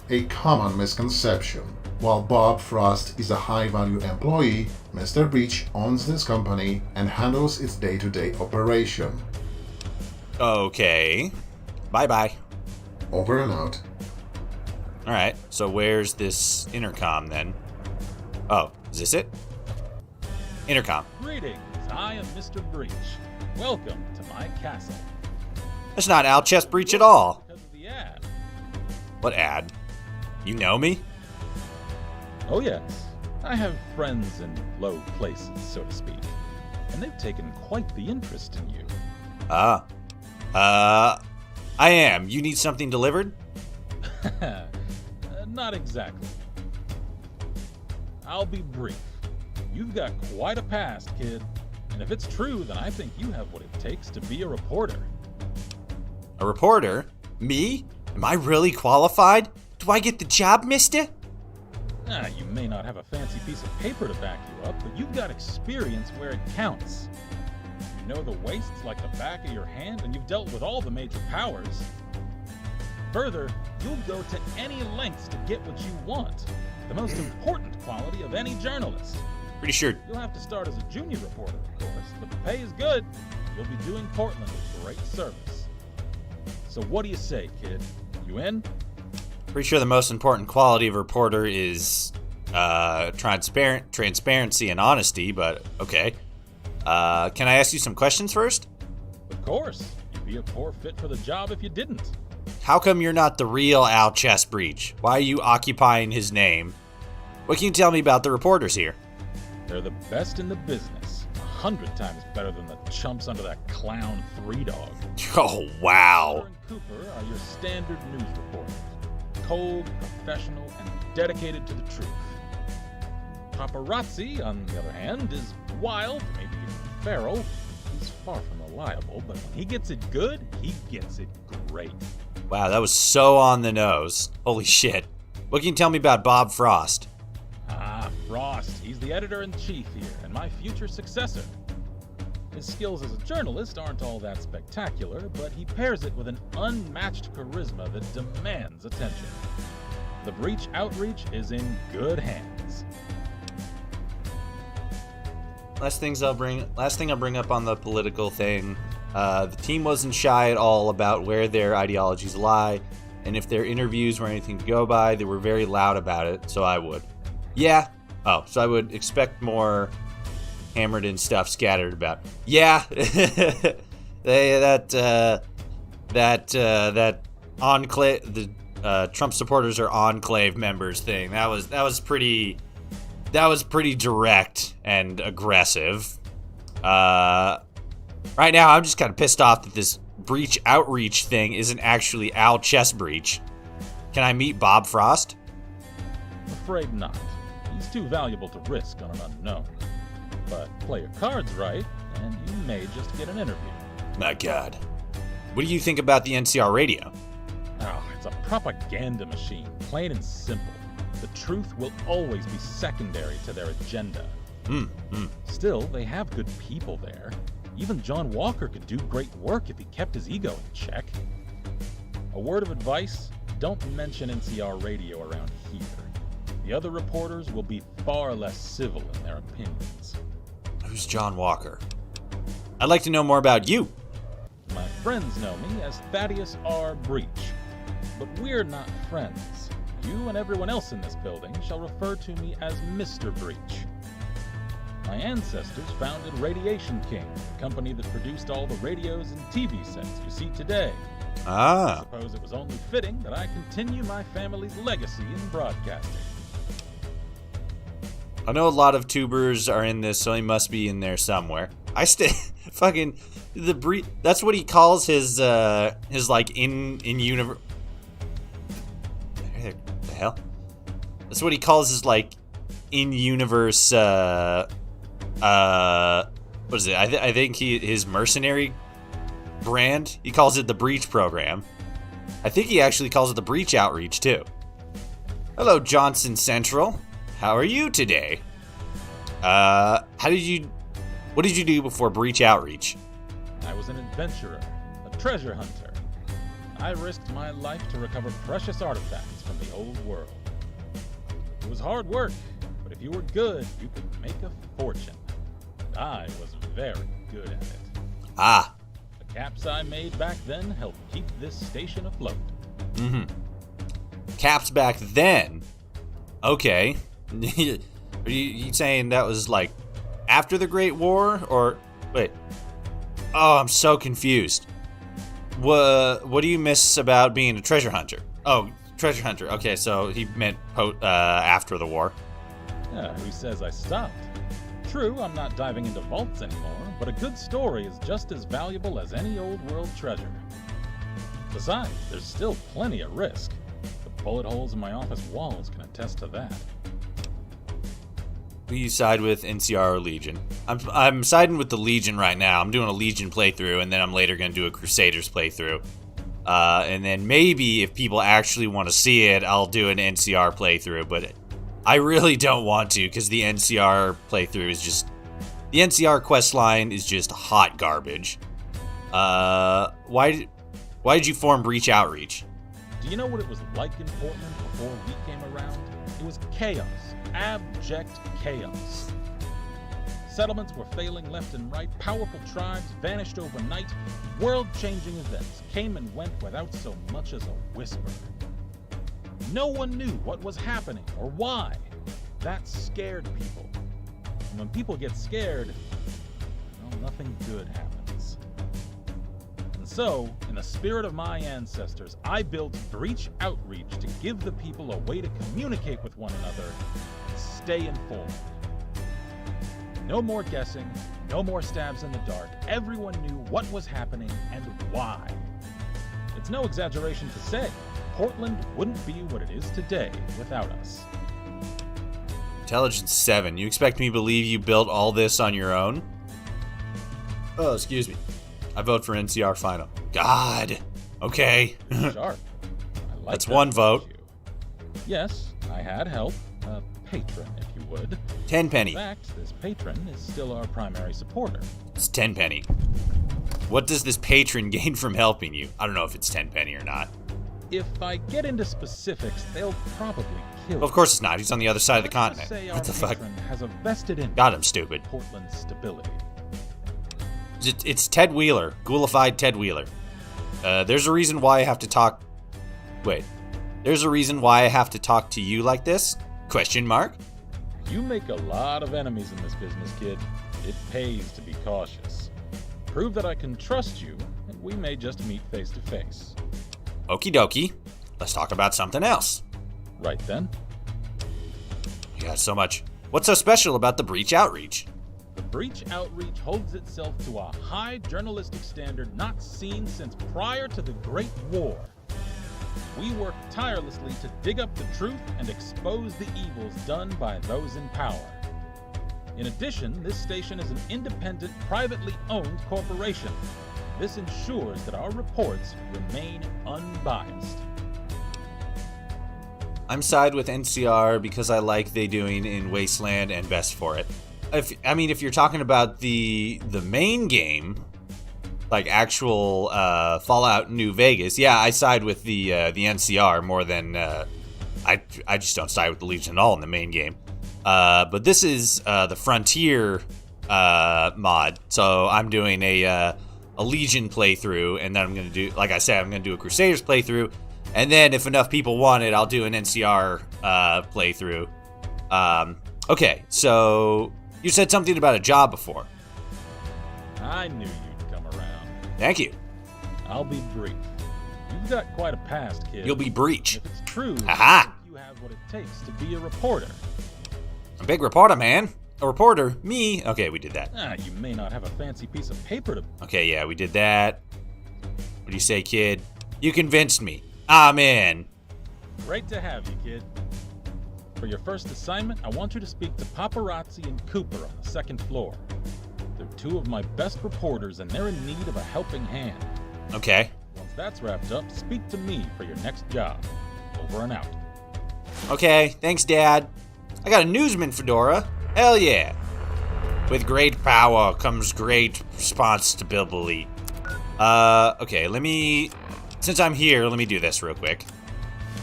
A common misconception. While Bob Frost is a high-value employee, Mr. Breach owns this company and handles its day-to-day operation. Okay. Bye-bye. Over and out. Alright, so where's this intercom then? Oh, is this it? Intercom. Greetings, I am Mr. Breach. Welcome to my castle. That's not Al Chest Breach at all. Because of the ad. What ad? You know me? Oh yes, I have friends in low places, so to speak. And they've taken quite the interest in you. Ah. I am. You need something delivered? Not exactly. I'll be brief. You've got quite a past, kid. And if it's true, then I think you have what it takes to be a reporter. A reporter? Me? Am I really qualified? Do I get the job, mister? You may not have a fancy piece of paper to back you up, but you've got experience where it counts. You know the wastes like the back of your hand, and you've dealt with all the major powers. Further, you'll go to any lengths to get what you want. The most important quality of any journalist. Pretty sure. You'll have to start as a junior reporter, of course, but the pay is good. You'll be doing Portland a great service. So what do you say, kid? You in? Pretty sure the most important quality of a reporter is transparency and honesty, but okay. Can I ask you some questions first? Of course. You'd be a poor fit for the job if you didn't. How come you're not the real Al Chestbreach? Why are you occupying his name? What can you tell me about the reporters here? They're the best in the business. 100 times better than the chumps under that clown 3-Dog. Oh, wow. Cooper and Cooper are your standard news reporters. Cold, professional, and dedicated to the truth. Paparazzi, on the other hand, is wild, maybe even feral. He's far from reliable, but when he gets it good, he gets it great. Wow, that was so on the nose. Holy shit. What can you tell me about Bob Frost? Frost. He's the editor-in-chief here, and my future successor. His skills as a journalist aren't all that spectacular, but he pairs it with an unmatched charisma that demands attention. The Breach outreach is in good hands. Last thing I'll bring up on the political thing. The team wasn't shy at all about where their ideologies lie, and if their interviews were anything to go by, they were very loud about it, so I would. Yeah. Oh, so I would expect more hammered in stuff scattered about. Yeah. that enclave, the Trump supporters are enclave members thing. That was pretty direct and aggressive. Right now, I'm just kind of pissed off that this Breach outreach thing isn't actually Al Chestbreach. Can I meet Bob Frost? Afraid not. He's too valuable to risk on an unknown. But play your cards right, and you may just get an interview. My God. What do you think about the NCR radio? Oh, it's a propaganda machine, plain and simple. The truth will always be secondary to their agenda. Still, they have good people there. Even John Walker could do great work if he kept his ego in check. A word of advice, don't mention NCR radio around here. The other reporters will be far less civil in their opinions. Who's John Walker? I'd like to know more about you. My friends know me as Thaddeus R. Breach, but we're not friends. You and everyone else in this building shall refer to me as Mr. Breach. My ancestors founded Radiation King, the company that produced all the radios and TV sets you see today. I suppose it was only fitting that I continue my family's legacy in broadcasting. I know a lot of tubers are in this, so he must be in there somewhere. Fucking the Breach. That's what he calls his like in universe. The hell? That's what he calls his like in universe. What is it? I think his mercenary brand. He calls it the Breach program. I think he actually calls it the Breach outreach too. Hello, Johnson Central. How are you today? What did you do before Breach outreach? I was an adventurer, a treasure hunter. I risked my life to recover precious artifacts from the old world. It was hard work, but if you were good, you could make a fortune. And I was very good at it. The caps I made back then helped keep this station afloat. Caps back then? Okay. Are you saying that was like after the Great War, or wait? Oh, I'm so confused. What do you miss about being a treasure hunter? Oh, treasure hunter. Okay, so he meant after the war. Who says I stopped? True, I'm not diving into vaults anymore, but a good story is just as valuable as any old world treasure. Besides, there's still plenty of risk. The bullet holes in my office walls can attest to that. Will you side with NCR or Legion? I'm siding with the Legion right now. I'm doing a Legion playthrough, and then I'm later going to do a Crusaders playthrough. And then maybe if people actually want to see it, I'll do an NCR playthrough, but I really don't want to because the NCR playthrough is just... The NCR questline is just hot garbage. Why did you form Breach Outreach? Do you know what it was like in Portland before we came around? It was chaos. Abject chaos. Settlements were failing left and right, powerful tribes vanished overnight, world-changing events came and went without so much as a whisper. No one knew what was happening or why. That scared people. And when people get scared, well, nothing good happens. And so, in the spirit of my ancestors, I built Breach Outreach to give the people a way to communicate with one another and stay informed. No more guessing, no more stabs in the dark. Everyone knew what was happening and why. It's no exaggeration to say, Portland wouldn't be what it is today without us. Intelligence 7. You expect me to believe you built all this on your own? Oh, excuse me. I vote for NCR final. God. Okay. Sharp. I like That's that one about vote. you. Yes, I had help. A patron, if you would. 10 penny. In fact, this patron is still our primary supporter. It's 10 penny. What does this patron gain from helping you? I don't know if it's 10 penny or not. If I get into specifics, they'll probably kill Of course it's not. He's on the other side of the Let's continent. say What the our fuck? patron has a vested interest God, I'm stupid. in Portland's stability. It's Ted Wheeler. Ghoulified Ted Wheeler. There's a reason why I have to talk... Wait. There's a reason why I have to talk to you like this? Question mark? You make a lot of enemies in this business, kid. It pays to be cautious. Prove that I can trust you, and we may just meet face to face. Okie dokie. Let's talk about something else. Right then. You got so much. What's so special about the Breach Outreach? The Breach Outreach holds itself to a high journalistic standard not seen since prior to the Great War. We work tirelessly to dig up the truth and expose the evils done by those in power. In addition, this station is an independent, privately owned corporation. This ensures that our reports remain unbiased. I'm side with NCR because I like they doing in Wasteland and Best for it. If you're talking about the main game, like actual Fallout New Vegas, yeah, I side with the NCR more than I just don't side with the Legion at all in the main game. But this is the Frontier mod, so I'm doing a Legion playthrough, and then I'm gonna do, like I said, I'm gonna do a Crusaders playthrough, and then if enough people want it, I'll do an NCR playthrough. Okay, so you said something about a job before. I knew you'd come around. Thank you. I'll be brief. You've got quite a past, kid. You'll be Breach. If it's true, Aha! you have what it takes to be a reporter. A big reporter, man. A reporter? Me? Okay, we did that. You may not have a fancy piece of paper to... Okay, yeah, we did that. What do you say, kid? You convinced me. I'm in. Great to have you, kid. For your first assignment, I want you to speak to Paparazzi and Cooper on the second floor. They're two of my best reporters, and they're in need of a helping hand. Okay. Once that's wrapped up, speak to me for your next job. Over and out. Okay, thanks, Dad. I got a newsman fedora. Hell yeah. With great power comes great responsibility. Okay, since I'm here, let me do this real quick.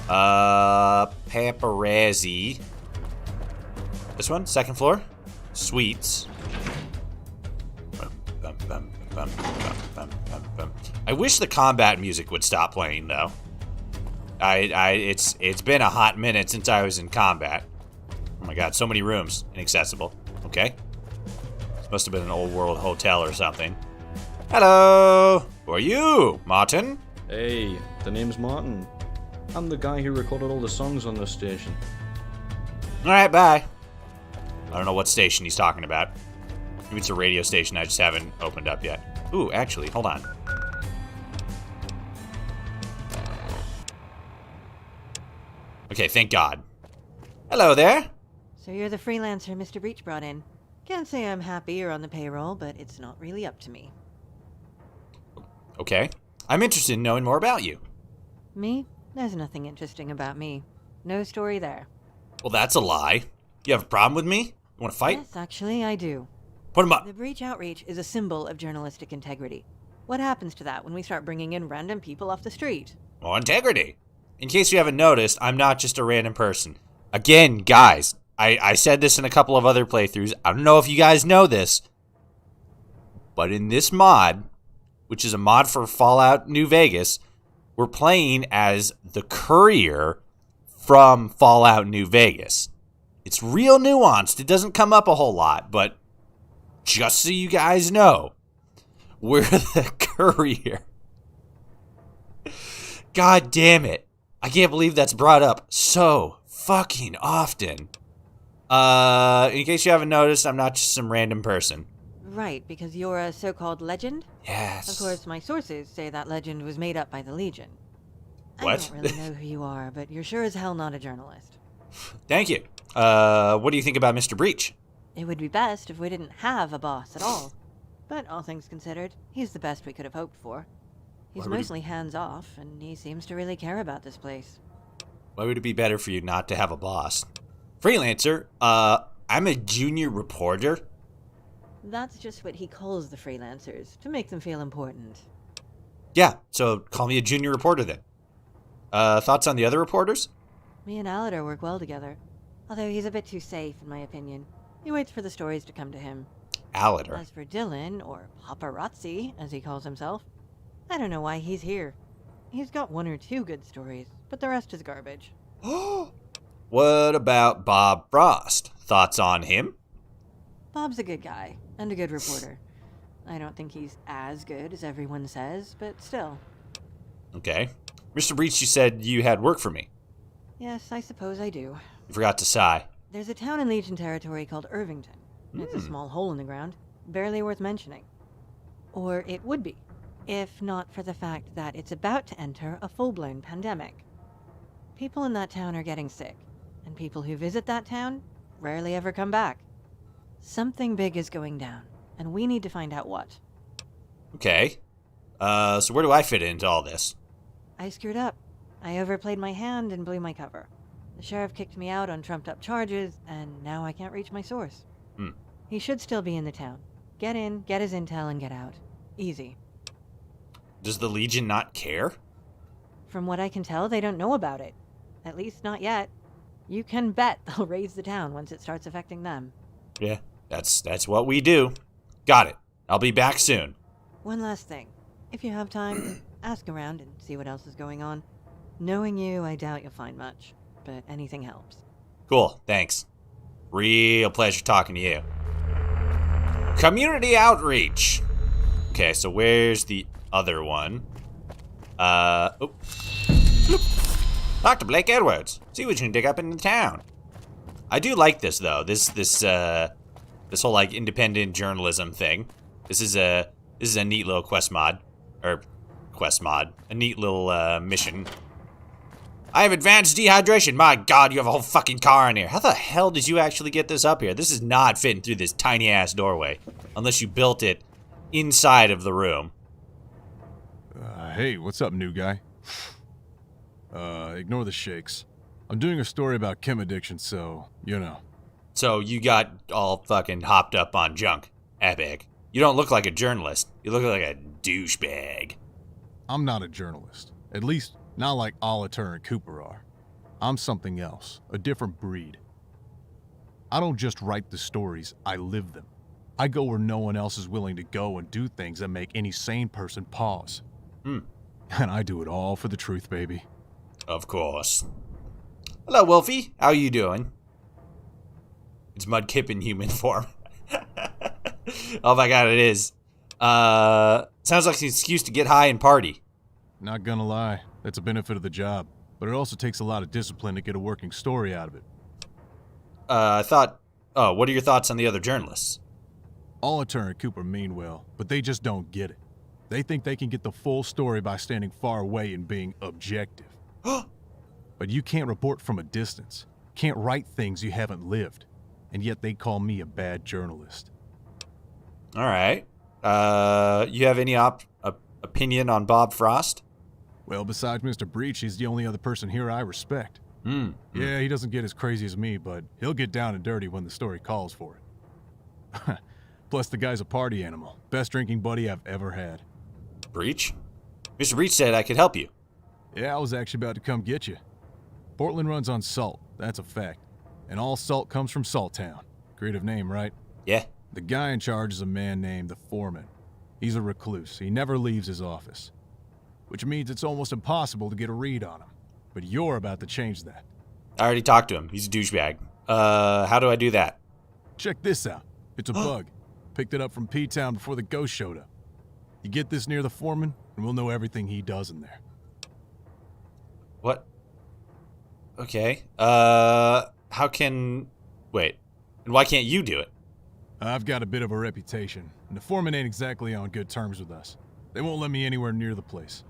Paparazzi. This one, second floor. Suites. I wish the combat music would stop playing, though. It's been a hot minute since I was in combat. Oh my god, so many rooms. Inaccessible. Okay. This must have been an old world hotel or something. Hello! Who are you, Martin? Hey, the name's Martin. I'm the guy who recorded all the songs on this station. Alright, bye. I don't know what station he's talking about. Maybe it's a radio station I just haven't opened up yet. Ooh, actually, hold on. Okay, thank God. Hello there. So you're the freelancer Mr. Breach brought in. Can't say I'm happy you're on the payroll, but it's not really up to me. Okay. I'm interested in knowing more about you. Me? There's nothing interesting about me. No story there. Well, that's a lie. You have a problem with me? You want to fight? Yes, actually, I do. Put him up. The Breach Outreach is a symbol of journalistic integrity. What happens to that when we start bringing in random people off the street? More integrity. In case you haven't noticed, I'm not just a random person. Again, guys, I said this in a couple of other playthroughs. I don't know if you guys know this, but in this mod, which is a mod for Fallout New Vegas, we're playing as the courier from Fallout New Vegas. It's real nuanced. It doesn't come up a whole lot, but just so you guys know, we're the courier. God damn it. I can't believe that's brought up so fucking often. In case you haven't noticed, I'm not just some random person. Right, because you're a so-called legend? Yes. Of course, my sources say that legend was made up by the Legion. What? I don't really know who you are, but you're sure as hell not a journalist. Thank you. What do you think about Mr. Breach? It would be best if we didn't have a boss at all. But all things considered, he's the best we could have hoped for. He's mostly hands-off, and he seems to really care about this place. Why would it be better for you not to have a boss? Freelancer, I'm a junior reporter. That's just what he calls the freelancers, to make them feel important. Yeah, so call me a junior reporter then. Thoughts on the other reporters? Me and Aladar work well together. Although he's a bit too safe, in my opinion. He waits for the stories to come to him. Aladar. As for Dylan, or Paparazzi, as he calls himself, I don't know why he's here. He's got 1 or 2 good stories, but the rest is garbage. What about Bob Frost? Thoughts on him? Bob's a good guy, and a good reporter. I don't think he's as good as everyone says, but still. Okay. Mr. Breach, you said you had work for me. Yes, I suppose I do. You forgot to sigh. There's a town in Legion territory called Irvington. It's a small hole in the ground, barely worth mentioning. Or it would be, if not for the fact that it's about to enter a full-blown pandemic. People in that town are getting sick, and people who visit that town rarely ever come back. Something big is going down, and we need to find out what. Okay. So where do I fit into all this? I screwed up. I overplayed my hand and blew my cover. The sheriff kicked me out on trumped-up charges, and now I can't reach my source. He should still be in the town. Get in, get his intel, and get out. Easy. Does the Legion not care? From what I can tell, they don't know about it. At least not yet. You can bet they'll raise the town once it starts affecting them. Yeah, that's what we do. Got it. I'll be back soon. One last thing. If you have time, ask around and see what else is going on. Knowing you, I doubt you'll find much, but anything helps. Cool, thanks. Real pleasure talking to you. Community outreach. Okay, so where's the other one? Dr. Blake Edwards. See what you can dig up in the town. I do like this though. This whole like independent journalism thing. This is a neat little a neat little mission. I have advanced dehydration. My God, you have a whole fucking car in here. How the hell did you actually get this up here? This is not fitting through this tiny ass doorway, unless you built it inside of the room. Hey, what's up, new guy? Ignore the shakes. I'm doing a story about chem addiction, so, you know. So you got all fucking hopped up on junk. Epic. You don't look like a journalist. You look like a douchebag. I'm not a journalist. At least, not like Oliver and Cooper are. I'm something else, a different breed. I don't just write the stories, I live them. I go where no one else is willing to go and do things that make any sane person pause. And I do it all for the truth, baby. Of course. Hello, Wolfie. How are you doing? It's Mudkip in human form. Oh my God, it is. Sounds like an excuse to get high and party. Not gonna lie, that's a benefit of the job. But it also takes a lot of discipline to get a working story out of it. I thought what are your thoughts on the other journalists? Oliver and Cooper mean well, but they just don't get it. They think they can get the full story by standing far away and being objective. But you can't report from a distance. Can't write things you haven't lived. And yet they call me a bad journalist. All right. You have any opinion on Bob Frost? Well, besides Mr. Breach, he's the only other person here I respect. Yeah, he doesn't get as crazy as me, but he'll get down and dirty when the story calls for it. Plus, the guy's a party animal. Best drinking buddy I've ever had. Breach? Mr. Breach said I could help you. Yeah, I was actually about to come get you. Portland runs on salt, that's a fact. And all salt comes from Salt Town. Creative name, right? Yeah. The guy in charge is a man named the Foreman. He's a recluse. He never leaves his office. Which means it's almost impossible to get a read on him. But you're about to change that. I already talked to him. He's a douchebag. How do I do that? Check this out. It's a bug. Picked it up from P-Town before the ghost showed up. You get this near the Foreman, and we'll know everything he does in there. What? Okay. Wait. And why can't you do it? I've got a bit of a reputation, and the Foreman ain't exactly on good terms with us. They won't let me anywhere near the place.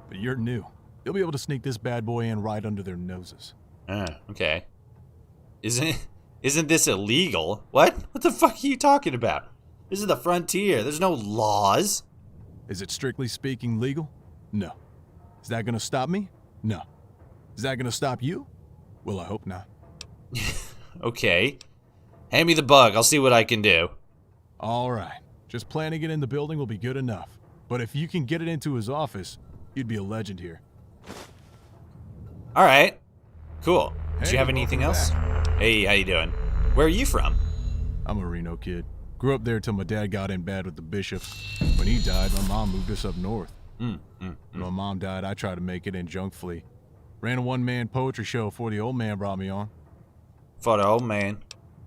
But you're new. You'll be able to sneak this bad boy in right under their noses. Okay. Isn't this illegal? What? What the fuck are you talking about? This is the frontier. There's no laws. Is it strictly speaking legal? No. Is that gonna stop me? No. Is that gonna stop you? Well, I hope not. Okay. Hand me the bug. I'll see what I can do. All right. Just planting it in the building will be good enough. But if you can get it into his office, you'd be a legend here. All right. Cool. Do Hey, you have anything else? back. Hey, how you doing? Where are you from? I'm a Reno kid. Grew up there till my dad got in bad with the bishop. When he died, my mom moved us up north. When my mom died, I tried to make it in Junk Flea. Ran a one-man poetry show before the old man brought me on. For the old man.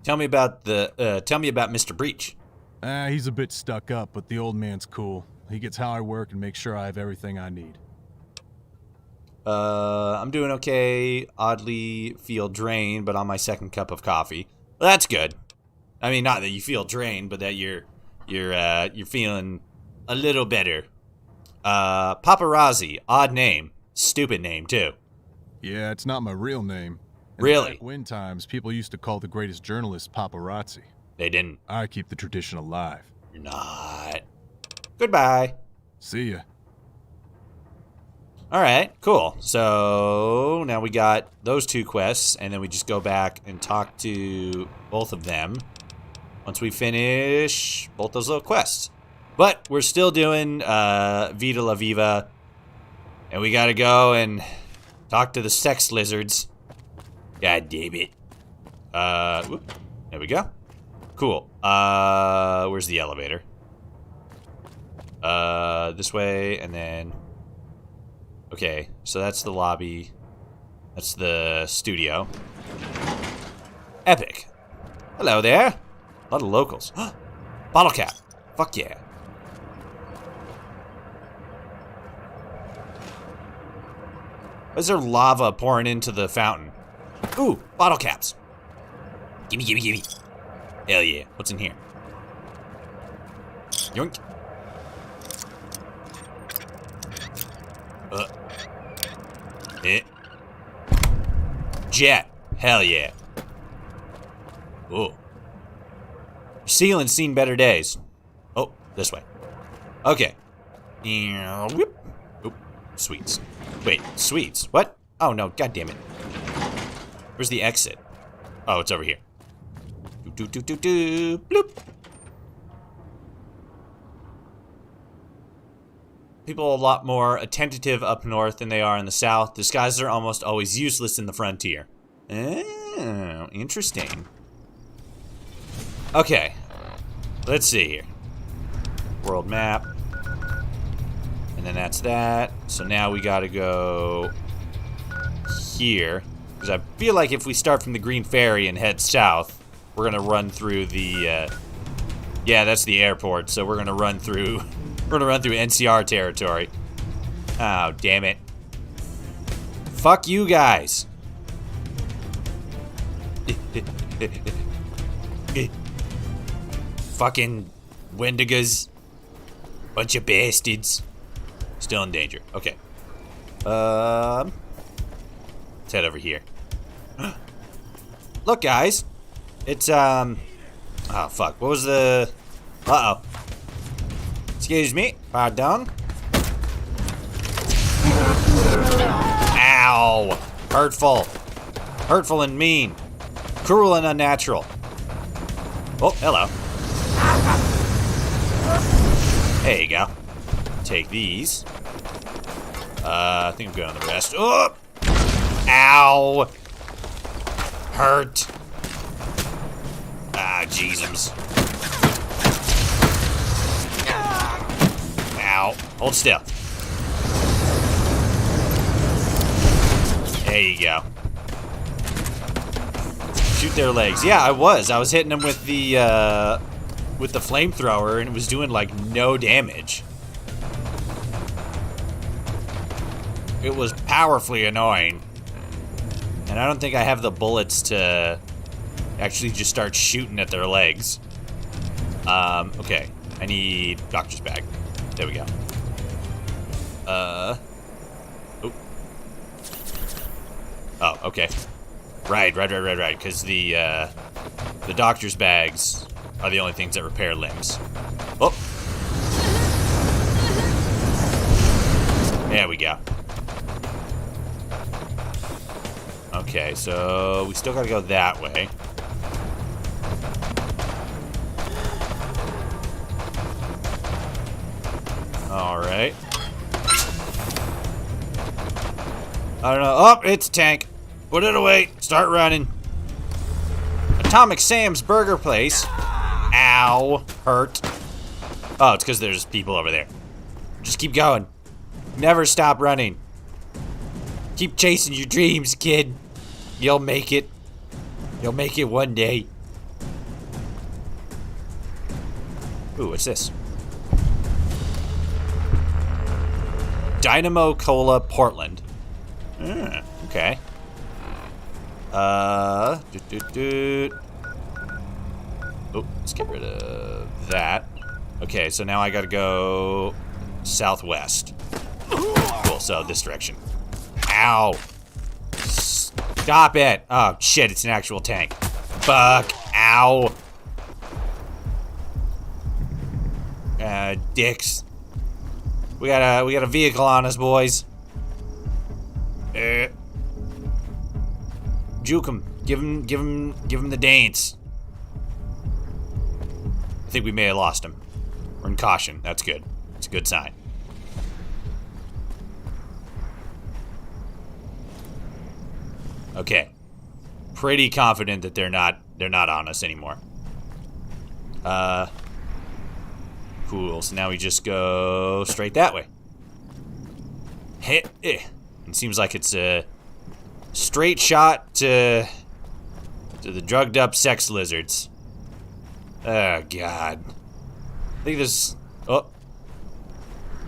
Tell me about Mr. Breach. He's a bit stuck up, but the old man's cool. He gets how I work and makes sure I have everything I need. I'm doing okay. Oddly feel drained, but on my second cup of coffee. Well, that's good. I mean, not that you feel drained, but that you're feeling a little better. Paparazzi, odd name, stupid name too. Yeah, it's not my real name. In Really? back when times, people used to call the greatest journalist paparazzi. They didn't. I keep the tradition alive. You're not. Goodbye. See ya. All right, cool. So now we got those two quests, and then we just go back and talk to both of them once we finish both those little quests. But we're still doing Vida la Viva, and we gotta go and talk to the sex lizards. God damn it. Whoop, there we go. Cool. Where's the elevator? This way, and then... Okay, so that's the lobby. That's the studio. Epic. Hello there. A lot of locals. Bottle cap. Fuck yeah. Why is there lava pouring into the fountain? Ooh, bottle caps. Gimme, gimme, gimme. Hell yeah. What's in here? Yoink. Jet. Hell yeah. Ooh. Ceiling's seen better days. Oh, this way. Okay. Whoop. Oop. Sweets. Wait, sweets? What? Oh no, god damn it. Where's the exit? Oh, it's over here. Bloop. People are a lot more attentive up north than they are in the south. Disguises are almost always useless in the frontier. Oh, interesting. Okay, let's see here. World map. And then that's that. So now we gotta go here. Because I feel like if we start from the Green Ferry and head south, we're gonna run through the, yeah, that's the airport. So we're gonna run through... We're gonna run through NCR territory. Oh, damn it. Fuck you guys. Fucking Wendigos. Bunch of bastards. Still in danger. Okay. Let's head over here. Look, guys. It's, oh, fuck. What was the... Uh-oh. Excuse me. Pardon. Ow. Hurtful. Hurtful and mean. Cruel and unnatural. Oh, hello. There you go. Take these. I think I'm good on the rest. Oh! Ow! Hurt. Ah, Jesus. Ow. Hold still. There you go. Shoot their legs. Yeah, I was hitting them with the flamethrower, and it was doing like no damage. It was powerfully annoying. And I don't think I have the bullets to actually just start shooting at their legs. Okay. I need doctor's bag. There we go. Oh. Oh, okay. Right. Because the doctor's bags are the only things that repair limbs. Oh. There we go. Okay, so we still gotta go that way. Alright. I don't know. Oh, it's a tank. Put it away. Start running. Atomic Sam's Burger Place. Ow. Hurt. Oh, it's because there's people over there. Just keep going. Never stop running. Keep chasing your dreams, kid. You'll make it. You'll make it one day. Ooh, what's this? Dynamo Cola Portland. Okay. Oh, let's get rid of that. Okay, so now I gotta go southwest. Cool, so this direction. Ow. Stop it. Oh, shit, it's an actual tank. Fuck. Ow. Dicks. We got a vehicle on us, boys. Juke him. Give him the dance. I think we may have lost him. We're in caution. That's good. It's a good sign. Okay. Pretty confident that they're not on us anymore. Cool. So now we just go straight that way. It seems like it's a straight shot to the drugged up sex lizards. Oh, God. I think this... Oh.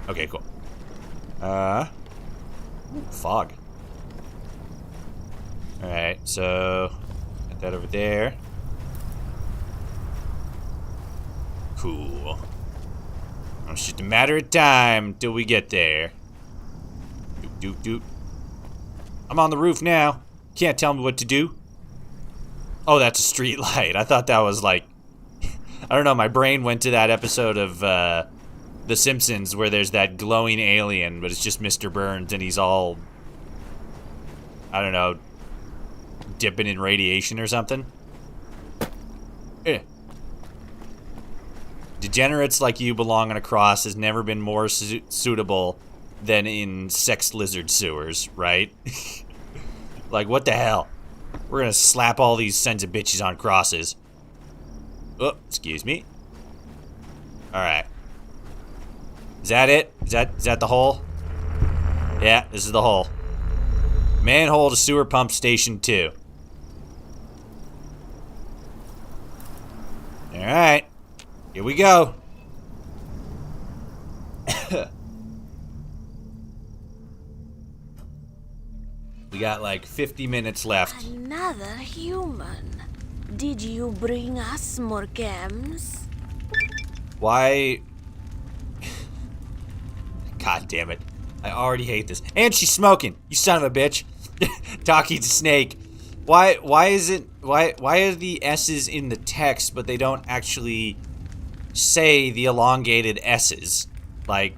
Okay, cool. Fog. Alright, so... Get that over there. Cool. It's just a matter of time till we get there. Doot. I'm on the roof now. Can't tell me what to do. Oh, that's a street light. I thought that was like... I don't know, my brain went to that episode of The Simpsons where there's that glowing alien, but it's just Mr. Burns and he's all... I don't know, dipping in radiation or something. Degenerates like you belong on a cross has never been more suitable than in sex lizard sewers, right? Like, what the hell? We're gonna slap all these sons of bitches on crosses. Oh, excuse me. Alright. Is that it? Is that the hole? Yeah, this is the hole. Manhole to sewer pump station 2. Alright. Here we go. We got like 50 minutes left. Another human. Did you bring us more chems? Why? God damn it. I already hate this. And she's smoking. You son of a bitch. Talking's a snake. Why are the S's in the text, but they don't actually say the elongated S's? Like,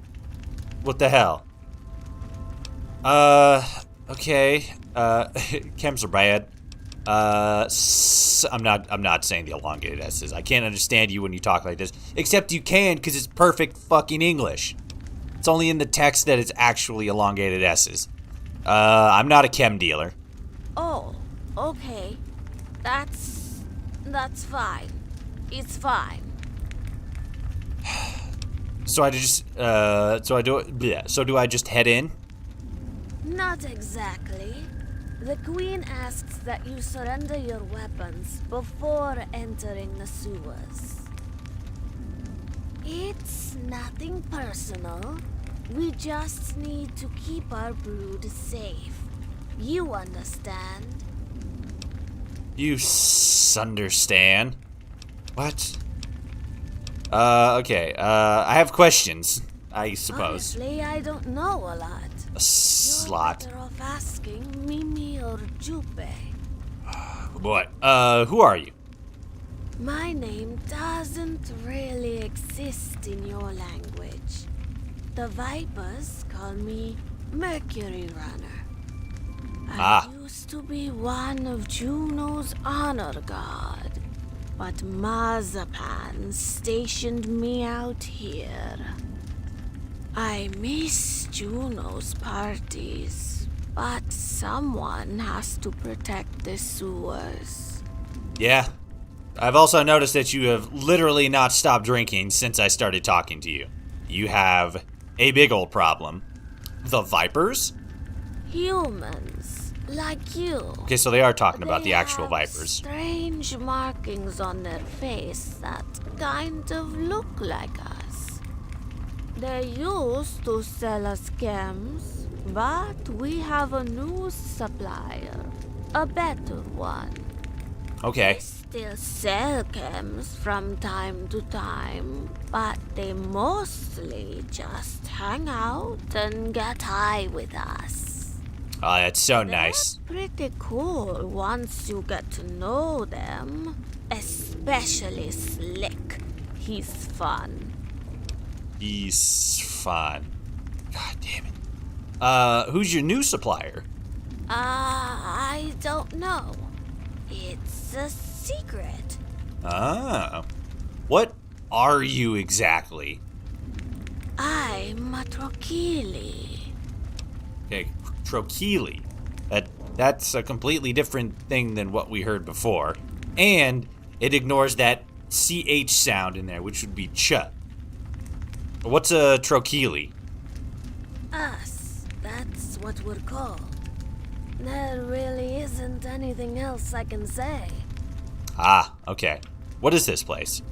what the hell? Okay. Chems are bad. I'm not saying the elongated S's. I can't understand you when you talk like this. Except you can, because it's perfect fucking English. It's only in the text that it's actually elongated S's. I'm not a chem dealer. Oh, okay. That's fine. It's fine. So I just, so do I just head in? Not exactly. The Queen asks that you surrender your weapons before entering the sewers. It's nothing personal. We just need to keep our brood safe. You understand? You understand? What? Okay, I have questions, I suppose. Honestly, I don't know a lot. A slot. You're better off asking Mimi or Jupe. What? Who are you? My name doesn't really exist in your language. The Vipers call me Mercury Runner. I used to be one of Juno's honor guard, but Mazapan stationed me out here. I miss Juno's parties, but someone has to protect the sewers. Yeah. I've also noticed that you have literally not stopped drinking since I started talking to you. You have a big old problem. The Vipers? Humans, like you. Okay, so they are talking about They the actual have Vipers. Strange markings on their face that kind of look like us. They used to sell us chems, but we have a new supplier, a better one. Okay. They still sell chems from time to time, but they mostly just hang out and get high with us. Oh, that's so They're nice. pretty cool once you get to know them. Especially Slick. He's fun. He's fun. God damn it. Who's your new supplier? I don't know. It's a secret. Ah. What are you exactly? I'm a Trochili. Okay, Trochili. That's a completely different thing than what we heard before. And it ignores that CH sound in there, which would be ch. What's a Trochili? Us. That's what we're called. There really isn't anything else I can say. Ah, okay. What is this place?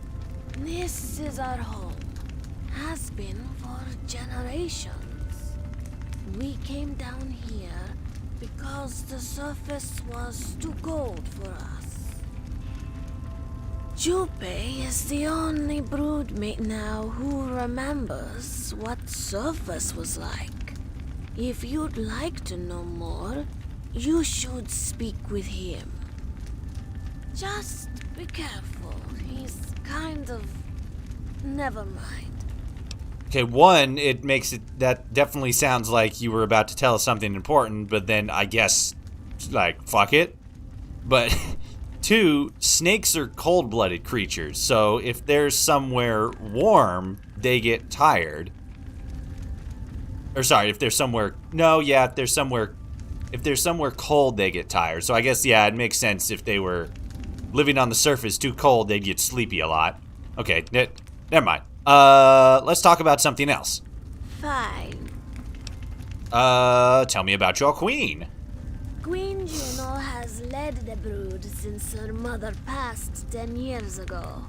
This is our home. Has been for generations. We came down here because the surface was too cold for us. Jupe is the only broodmate now who remembers what surface was like. If you'd like to know more, you should speak with him. Just be careful. He's kind of... Never mind. Okay, one, it makes it... That definitely sounds like you were about to tell us something important, but then I guess, like, fuck it. But, two, snakes are cold-blooded creatures, so if they're somewhere warm, they get tired. Or sorry, if they're somewhere... No, yeah, if they're somewhere cold, they get tired. So I guess, yeah, it makes sense if they were living on the surface too cold, they'd get sleepy a lot. Okay, never mind. Let's talk about something else. Fine. Tell me about your queen. Queen Juno has led the brood since her mother passed 10 years ago.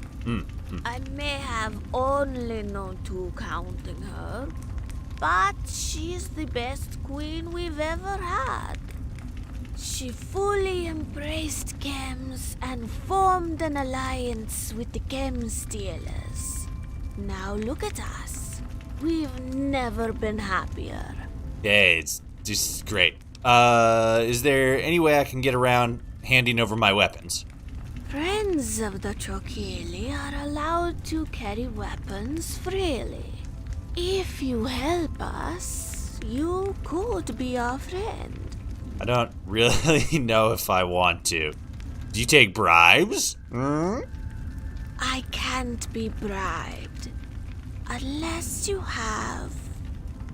I may have only known two counting her, but she's the best queen we've ever had. She fully embraced chems and formed an alliance with the chem stealers. Now look at us. We've never been happier. Yeah, it's just great. Is there any way I can get around handing over my weapons? Friends of the Trochili are allowed to carry weapons freely. If you help us, you could be our friend. I don't really know if I want to. Do you take bribes? I can't be bribed. Unless you have...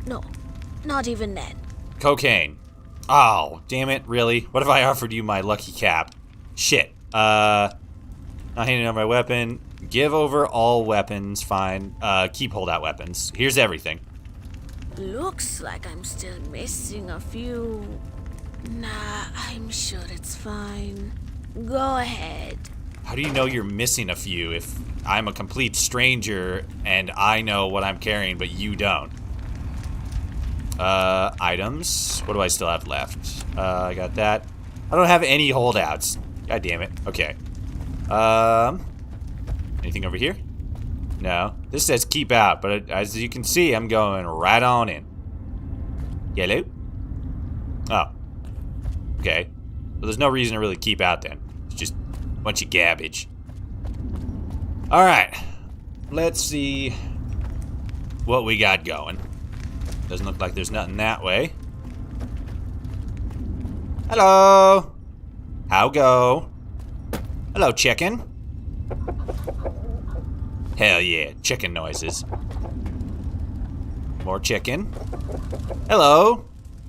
No, not even then. Cocaine. Oh, damn it, really? What if I offered you my lucky cap? Shit. Not handing over my weapon. Give over all weapons, fine. Keep holdout weapons. Here's everything. Looks like I'm still missing a few. Nah, I'm sure it's fine. Go ahead. How do you know you're missing a few if I'm a complete stranger and I know what I'm carrying but you don't? Items. What do I still have left? I got that. I don't have any holdouts. God damn it. Okay. Anything over here? No. This says keep out, but as you can see, I'm going right on in. Yellow? Oh. Okay. Well, there's no reason to really keep out then. It's just a bunch of garbage. Alright. Let's see what we got going. Doesn't look like there's nothing that way. Hello. How go? Hello, chicken. Hell yeah, chicken noises. More chicken. Hello,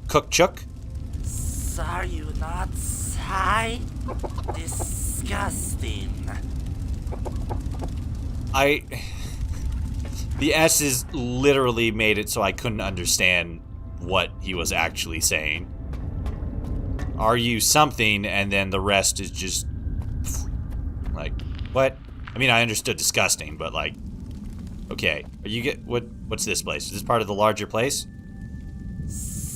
Cook Chook. Are you not high? Disgusting. The S's literally made it so I couldn't understand what he was actually saying. Are you something, and then the rest is just like, what? I mean, I understood disgusting, but like, okay. Are you what's this place? Is this part of the larger place?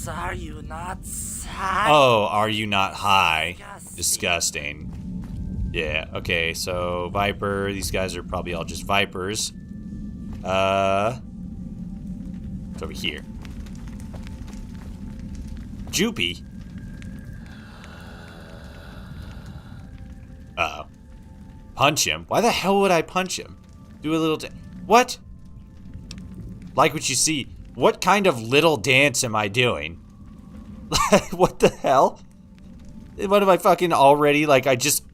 Are you not high? Oh, are you not high? Disgusting. Yeah, okay, so Viper, these guys are probably all just Vipers. It's over here. Joopy? Uh-oh. Punch him? Why the hell would I punch him? Do a little what? Like what you see. What kind of little dance am I doing? What the hell? What am I fucking already, like, I just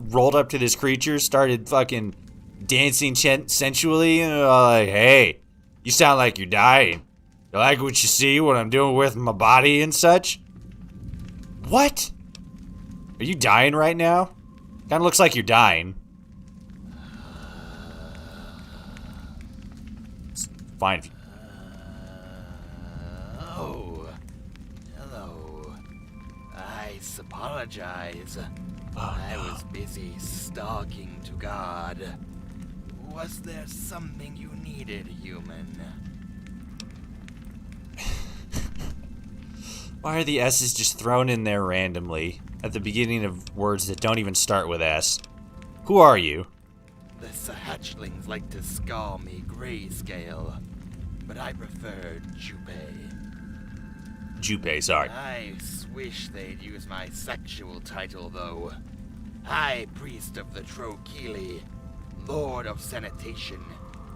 rolled up to this creature, started fucking dancing sensually, and like, hey, you sound like you're dying. You like what you see, what I'm doing with my body and such? What? Are you dying right now? Kinda looks like you're dying. It's fine if you... Oh, hello. I apologize. I was busy stalking to God. Was there something you needed, human? Why are the S's just thrown in there randomly at the beginning of words that don't even start with S? Who are you? The hatchlings like to call me Grayscale, but I prefer Junpei. Junpei, sorry. I wish they'd use my sexual title, though. High Priest of the Trochili, Lord of Sanitation,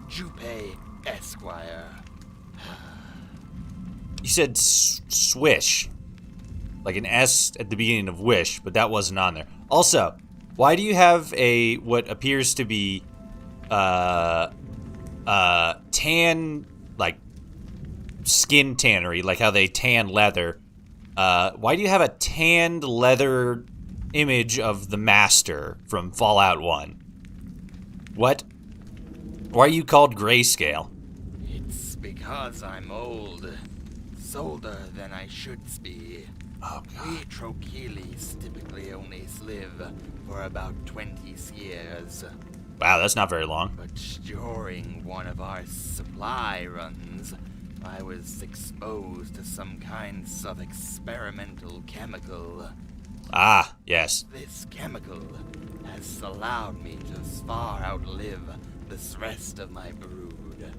Junpei Esquire. You said swish. Like an S at the beginning of wish, but that wasn't on there. Also, why do you have a, what appears to be, tan, like, skin tannery, like how they tan leather? Why do you have a tanned leather image of the Master from Fallout 1? What? Why are you called Grayscale? It's because I'm old. Older than I should be. Oh, God. We Trochilis typically only live for about 20 years. Wow, that's not very long. But during one of our supply runs, I was exposed to some kinds of experimental chemical. Ah, yes. This chemical has allowed me to far outlive the rest of my brood.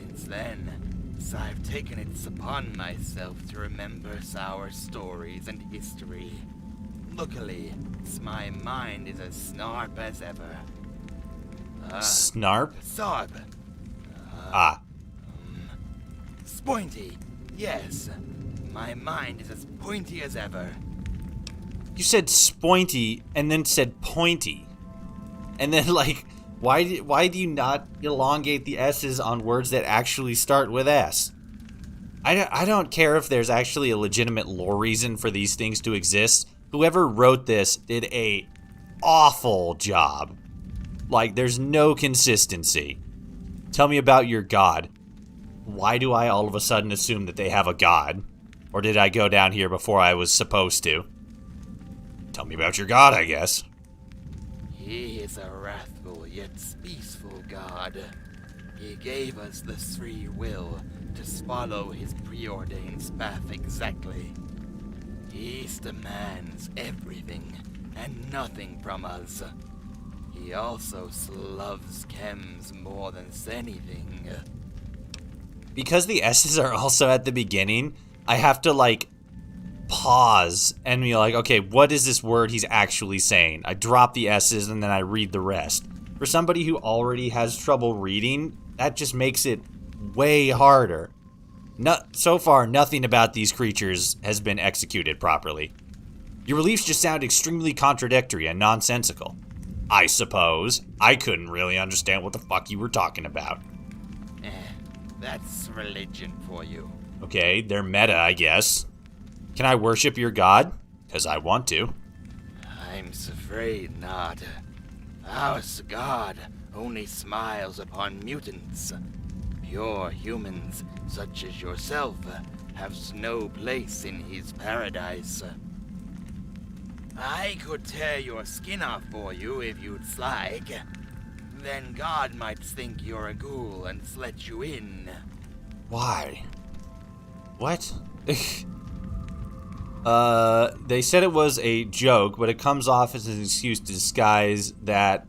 since then, so I've taken it upon myself to remember our stories and history. Luckily, my mind is as snarp as ever. Snarp? Sarp. Spointy. Yes. My mind is as pointy as ever. You said spointy and then said pointy. And then, like, why do you not elongate the S's on words that actually start with S? I don't care if there's actually a legitimate lore reason for these things to exist. Whoever wrote this did a awful job. Like, there's no consistency. Tell me about your god. Why do I all of a sudden assume that they have a god? Or did I go down here before I was supposed to? Tell me about your god, I guess. He is a wrathful yet peaceful god. He gave us the free will to follow his preordained path exactly. He demands everything and nothing from us. He also loves chems more than anything. Because the S's are also at the beginning, I have to, like, pause and be like, okay, what is this word he's actually saying? I drop the S's and then I read the rest. For somebody who already has trouble reading, that just makes it way harder. So far, nothing about these creatures has been executed properly. Your beliefs just sound extremely contradictory and nonsensical. I suppose. I couldn't really understand what the fuck you were talking about. That's religion for you. Okay, they're meta, I guess. Can I worship your god? Because I want to. I'm afraid not. Our god only smiles upon mutants. Pure humans, such as yourself, have no place in his paradise. I could tear your skin off for you if you'd like. Then God might think you're a ghoul and let you in. Why? What? They said it was a joke, but it comes off as an excuse to disguise that,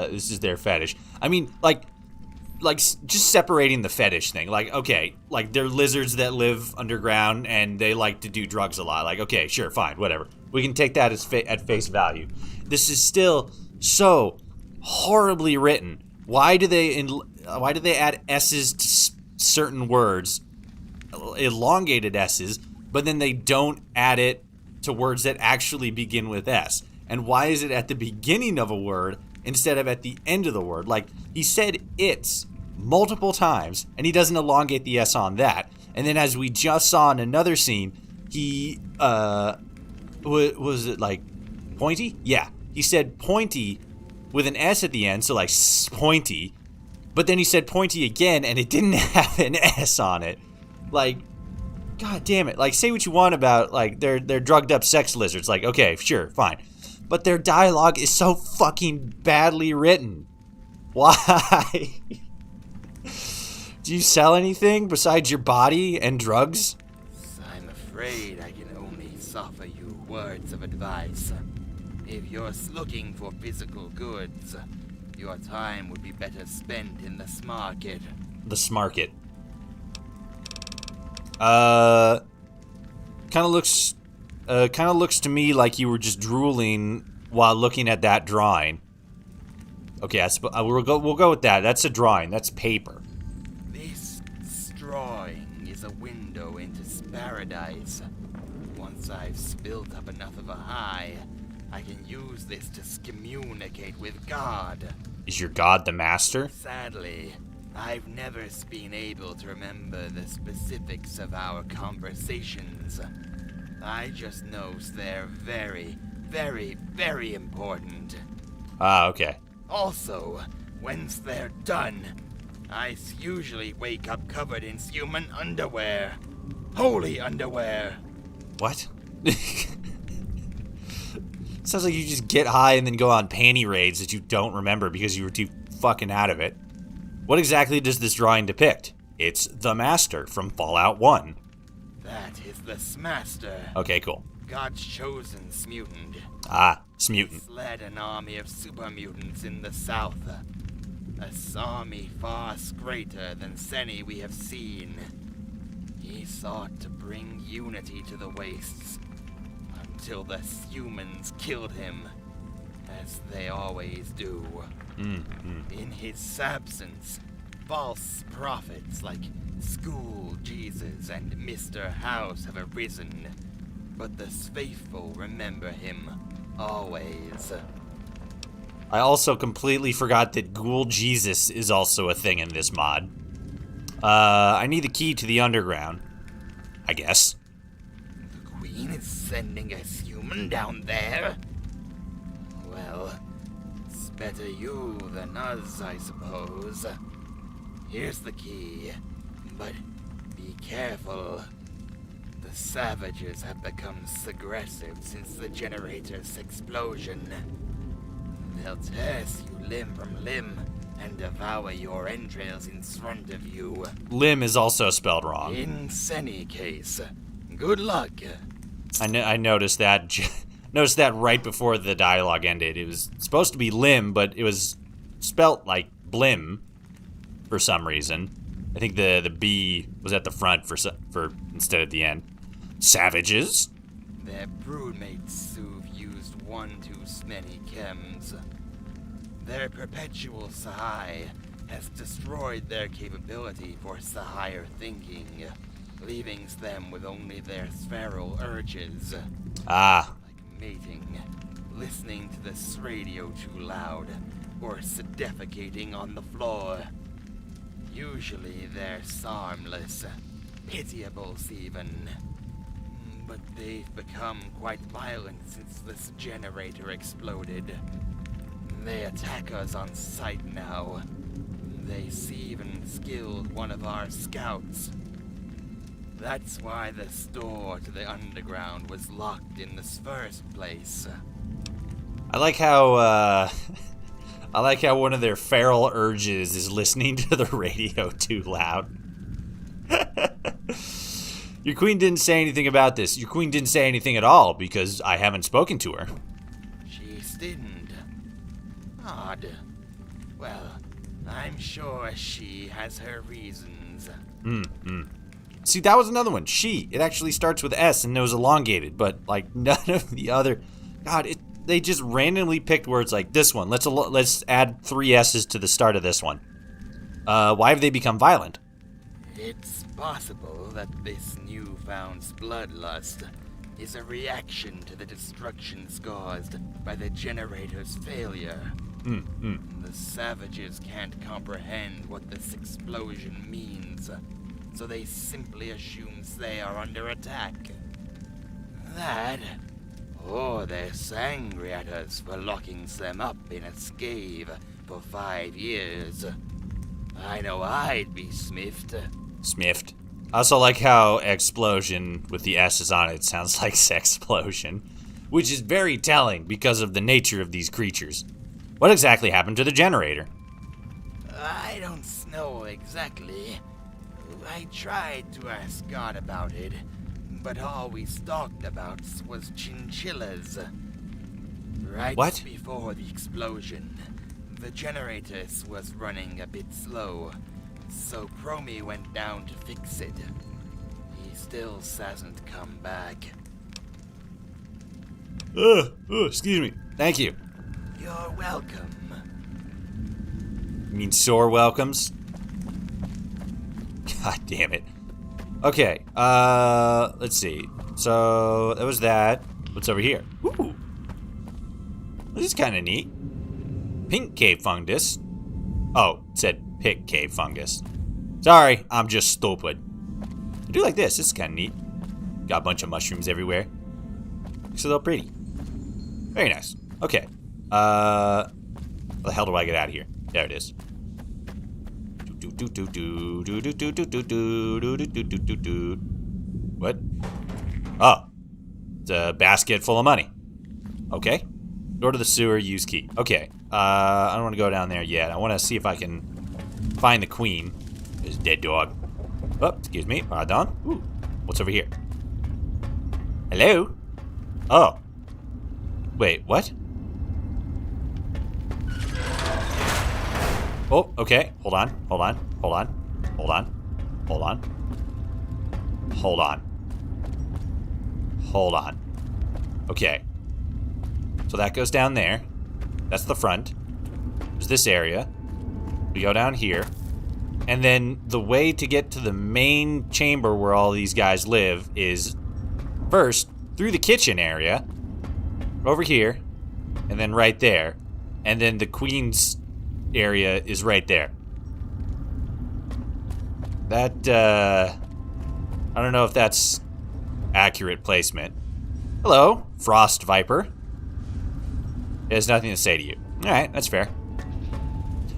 this is their fetish. I mean, like, just separating the fetish thing. Like, okay, like, they're lizards that live underground, and they like to do drugs a lot. Like, okay, sure, fine, whatever. We can take that as at face value. This is still so horribly written. Why do they add S's to certain words, elongated S's, but then they don't add it to words that actually begin with S? And why is it at the beginning of a word instead of at the end of the word? Like, he said it's multiple times, and he doesn't elongate the S on that. And then as we just saw in another scene, he, was it like pointy? Yeah, he said pointy with an S at the end, so like pointy. But then he said pointy again, and it didn't have an S on it. Like, god damn it. Like, say what you want about, like, they're drugged up sex lizards. Like, okay, sure, fine. But their dialogue is so fucking badly written. Why? Do you sell anything besides your body and drugs? I'm afraid I can only offer you words of advice. If you're looking for physical goods, your time would be better spent in the smarket. The smarket. Kind of looks to me like you were just drooling while looking at that drawing. Okay, we'll go with that. That's a drawing. That's paper. This drawing is a window into paradise. Once I've built up enough of a high, I can use this to communicate with God. Is your god the master? Sadly, I've never been able to remember the specifics of our conversations. I just know they're very, very, very important. Ah, okay. Also, once they're done, I usually wake up covered in human underwear. Holy underwear. What? Sounds like you just get high and then go on panty raids that you don't remember because you were too fucking out of it. What exactly does this drawing depict? It's the Master from Fallout 1. That is the Master. Okay, cool. God's chosen mutant. Ah, Smutant. Led an army of super mutants in the south. a army far greater than any we have seen. He sought to bring unity to the wastes, until the humans killed him, as they always do. In his absence, false prophets like School Jesus and Mr. House have arisen, but the faithful remember him always. I also completely forgot that Ghoul Jesus is also a thing in this mod. I need the key to the underground, I guess. The Queen is sending a human down there? Well, it's better you than us, I suppose. Here's the key, but be careful. The savages have become aggressive since the generator's explosion. They'll tear you limb from limb and devour your entrails in front of you. Limb is also spelled wrong. In any case, good luck. I noticed that. Noticed that right before the dialogue ended. It was supposed to be limb, but it was spelt like blim for some reason. I think the B was at the front for instead at the end. Savages? Their broodmates who've used one too many chems. Their perpetual Sahai has destroyed their capability for Sahir thinking, leaving them with only their feral urges. Ah. Like mating, listening to this radio too loud, or defecating on the floor. Usually they're harmless, pitiable even. But they've become quite violent since this generator exploded. They attack us on sight now. They even killed one of our scouts. That's why the door to the underground was locked in the first place. I like how one of their feral urges is listening to the radio too loud. Your queen didn't say anything about this. Your queen didn't say anything at all because I haven't spoken to her. She didn't. Odd. Well, I'm sure she has her reasons. See, that was another one. She. It actually starts with S and it was elongated, but like none of the other. God, they just randomly picked words like this one. Let's add 3 S's to the start of this one. Why have they become violent? It's possible that this newfound bloodlust is a reaction to the destructions caused by the generator's failure. The savages can't comprehend what this explosion means, so they simply assume they are under attack. That, or they're angry at us for locking them up in a cave for 5 years. I know I'd be smiffed. Smiffed. I also like how explosion with the S's on it sounds like sexplosion, which is very telling because of the nature of these creatures. What exactly happened to the generator? I don't know exactly. I tried to ask God about it, but all we talked about was chinchillas. Right What? Before the explosion, the generator was running a bit slow, so Promi went down to fix it. He still hasn't come back. Excuse me. Thank you. You're welcome. You mean sore welcomes? God damn it. Okay, let's see. So, that was that. What's over here? Ooh. This is kind of neat. Pink cave fungus. Oh, it said pick cave fungus. Sorry, I'm just stupid. I do like this. This is kind of neat. Got a bunch of mushrooms everywhere. Looks a little pretty. Very nice. Okay. How the hell do I get out of here? There it is. What? Oh. It's a basket full of money. Okay. Door to the sewer, use key. Okay. I don't want to go down there yet. I want to see if I can find the queen. There's a dead dog. Oh, excuse me. Pardon. Ooh. What's over here? Hello? Oh. Wait, what? Oh, okay. Hold on. Okay. So that goes down there. That's the front. There's this area. We go down here. And then the way to get to the main chamber where all these guys live is first through the kitchen area, over here, and then right there. And then the queen's area is right there. That, I don't know if that's accurate placement. Hello, Frost Viper. It has nothing to say to you. Alright, that's fair.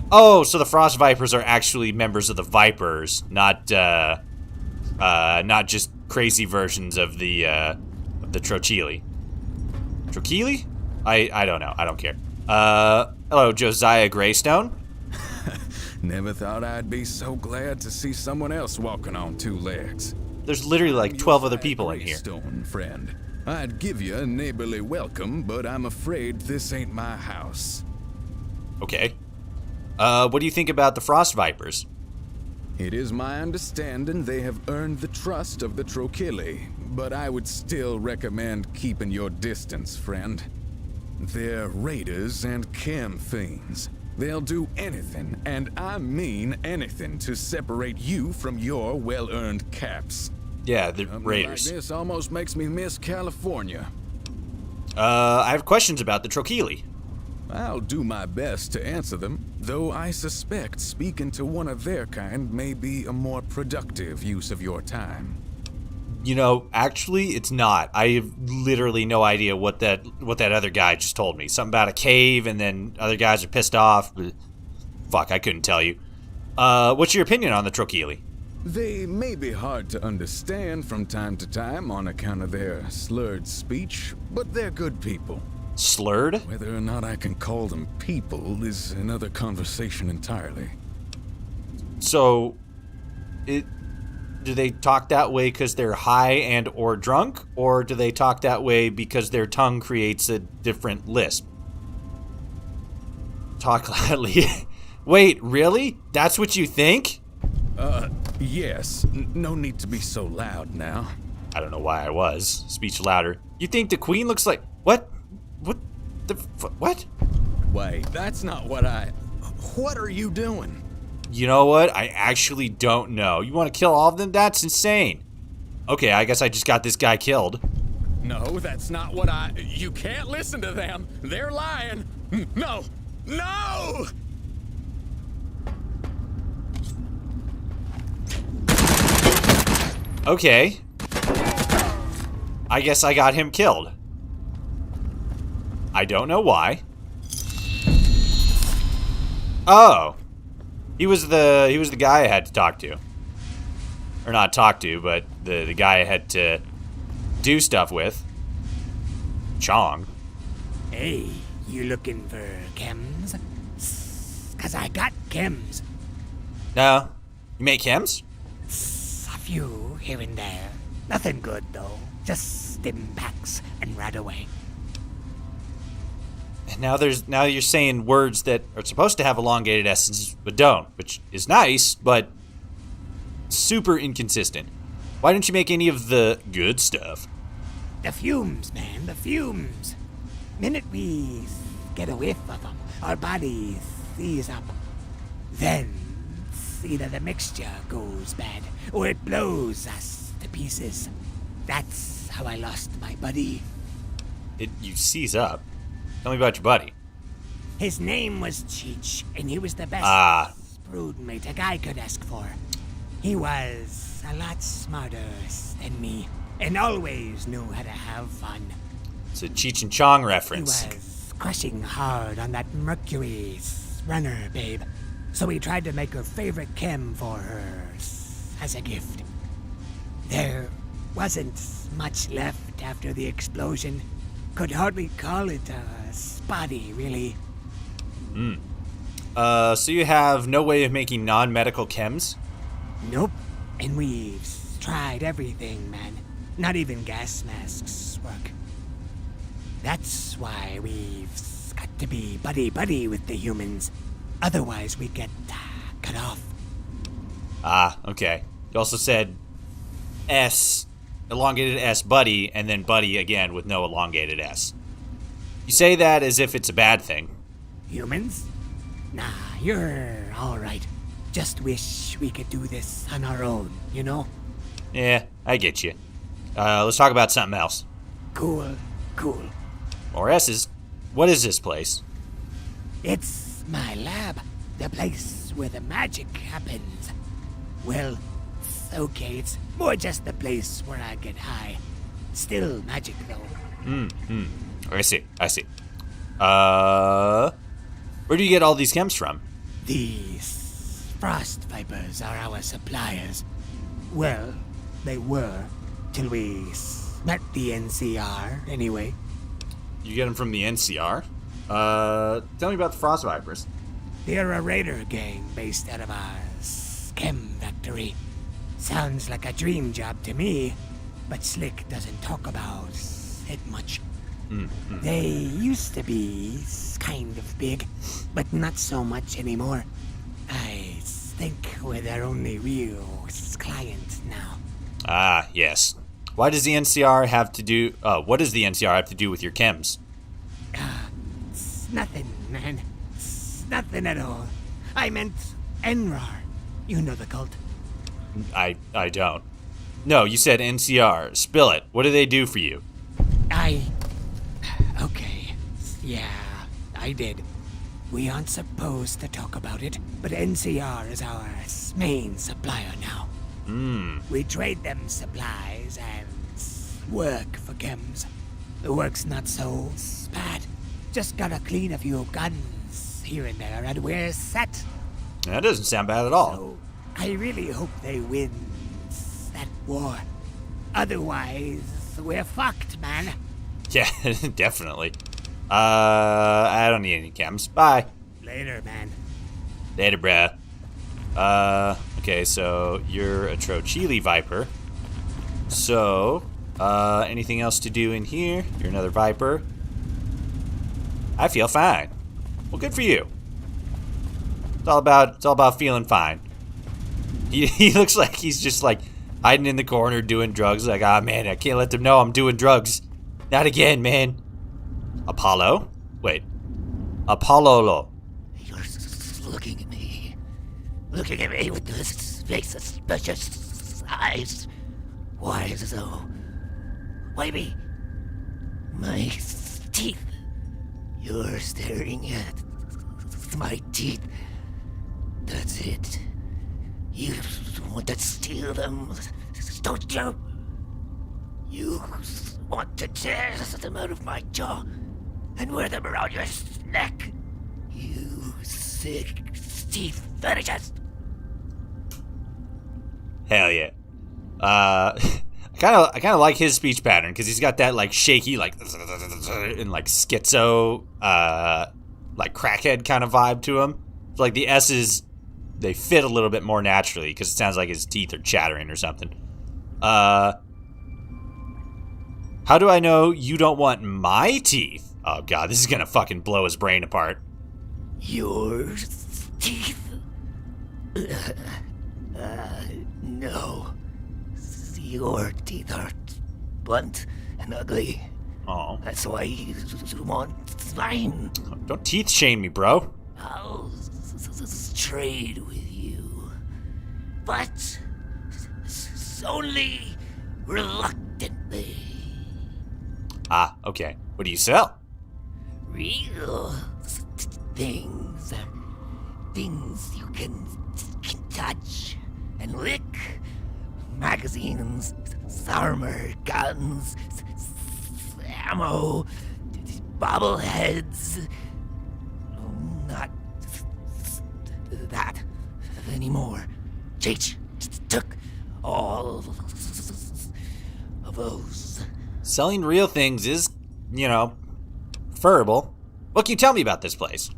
Oh, so the Frost Vipers are actually members of the Vipers, not just crazy versions of the Trochili. Trochili? I don't know. I don't care. Hello, Josiah Greystone. Never thought I'd be so glad to see someone else walking on two legs. There's literally like 12 other people in here. Greystone, friend. I'd give you a neighborly welcome, but I'm afraid this ain't my house. Okay. What do you think about the Frost Vipers? It is my understanding they have earned the trust of the Trochili, but I would still recommend keeping your distance, friend. They're raiders and chem fiends. They'll do anything, and I mean anything, to separate you from your well-earned caps. Yeah, the raiders. Like this almost makes me miss California. I have questions about the Trochili. I'll do my best to answer them, though I suspect speaking to one of their kind may be a more productive use of your time. You know, actually, it's not. I have literally no idea what that other guy just told me. Something about a cave, and then other guys are pissed off. Fuck, I couldn't tell you. What's your opinion on the Trochili? They may be hard to understand from time to time on account of their slurred speech, but they're good people. Slurred? Whether or not I can call them people is another conversation entirely. So, do they talk that way because they're high and or drunk, or do they talk that way because their tongue creates a different lisp? Talk loudly. Wait, really? That's what you think? Yes. No need to be so loud now. I don't know why I was. Speech louder. You think the queen looks like... What? What the... What? Wait, that's not what I... What are you doing? You know what? I actually don't know. You want to kill all of them? That's insane. Okay, I guess I just got this guy killed. No, that's not what I... You can't listen to them. They're lying. No! No! Okay. I guess I got him killed. I don't know why. Oh. He was the guy I had to talk to. Or not talk to, but the guy I had to do stuff with. Chong. Hey, you looking for chems? 'Cause I got chems. No. You make chems? A few here and there. Nothing good though. Just stim packs and right away. And now you're saying words that are supposed to have elongated S's but don't, which is nice, but super inconsistent. Why don't you make any of the good stuff? The fumes, man, the fumes. Minute we get a whiff of them, our bodies seize up. Then either the mixture goes bad, or it blows us to pieces. That's how I lost my buddy. You seize up? Tell me about your buddy. His name was Cheech, and he was the best broodmate a guy could ask for. He was a lot smarter than me, and always knew how to have fun. It's a Cheech and Chong reference. He was crushing hard on that Mercury runner, babe. So he tried to make her favorite chem for her as a gift. There wasn't much left after the explosion. Could hardly call it a spotty, really. So you have no way of making non-medical chems? Nope. And we've tried everything, man. Not even gas masks work. That's why we've got to be buddy-buddy with the humans. Otherwise, we get cut off. Ah, okay. You also said S, elongated S, buddy, and then buddy again with no elongated S. You say that as if it's a bad thing. Humans? Nah, you're alright. Just wish we could do this on our own, you know? Yeah, I get you. Let's talk about something else. Cool. More S's. What is this place? It's my lab. The place where the magic happens. Well, okay, it's more just the place where I get high. Still magic, though. I see. Where do you get all these chems from? These frost vipers are our suppliers. Well, they were, till we met the NCR, anyway. You get them from the NCR? Tell me about the Frost Vipers. They're a raider gang based out of our chem factory. Sounds like a dream job to me, but Slick doesn't talk about it much. They used to be kind of big, but not so much anymore. I think we're their only real client now. Ah, yes. Why does the NCR have to do... what does the NCR have to do with your chems? It's nothing, man. It's nothing at all. I meant NRAR. You know the cult. I don't. No, you said NCR. Spill it. What do they do for you? Okay. Yeah, I did. We aren't supposed to talk about it, but NCR is our main supplier now. We trade them supplies and work for chems. The work's not so bad. Just gotta clean a few guns here and there, and we're set. That doesn't sound bad at all. So, I really hope they win that war. Otherwise, we're fucked, man. Yeah, definitely. I don't need any chems. Bye. Later, man. Later, bruh. Okay, so you're a Trochili Viper. So, anything else to do in here? You're another Viper. I feel fine. Well, good for you. It's all about feeling fine. He looks like he's just like hiding in the corner doing drugs. Like, ah, man, I can't let them know I'm doing drugs. Not again, man. Apollo? Wait. Apollo. You're looking at me. Looking at me with those big suspicious eyes. Why so? Why me? My teeth. You're staring at my teeth. That's it. You want to steal them, don't you? You want to tear them out of my jaw and wear them around your neck. You sick teeth fetishes. Hell yeah. I kind of like his speech pattern because he's got that like shaky like and like schizo like crackhead kind of vibe to him. It's like the S's, they fit a little bit more naturally because it sounds like his teeth are chattering or something. How do I know you don't want my teeth? Oh god, this is gonna fucking blow his brain apart. Your teeth? No. Your teeth are blunt and ugly. Oh. That's why you want mine. Don't teeth shame me, bro. I'll trade with you. But only reluctantly. Ah, okay. What do you sell? Real things. Things you can touch and lick. Magazines, armor, guns, ammo, bobbleheads. Not that anymore. Cheech took all of those. Selling real things is, you know, preferable. What can you tell me about this place?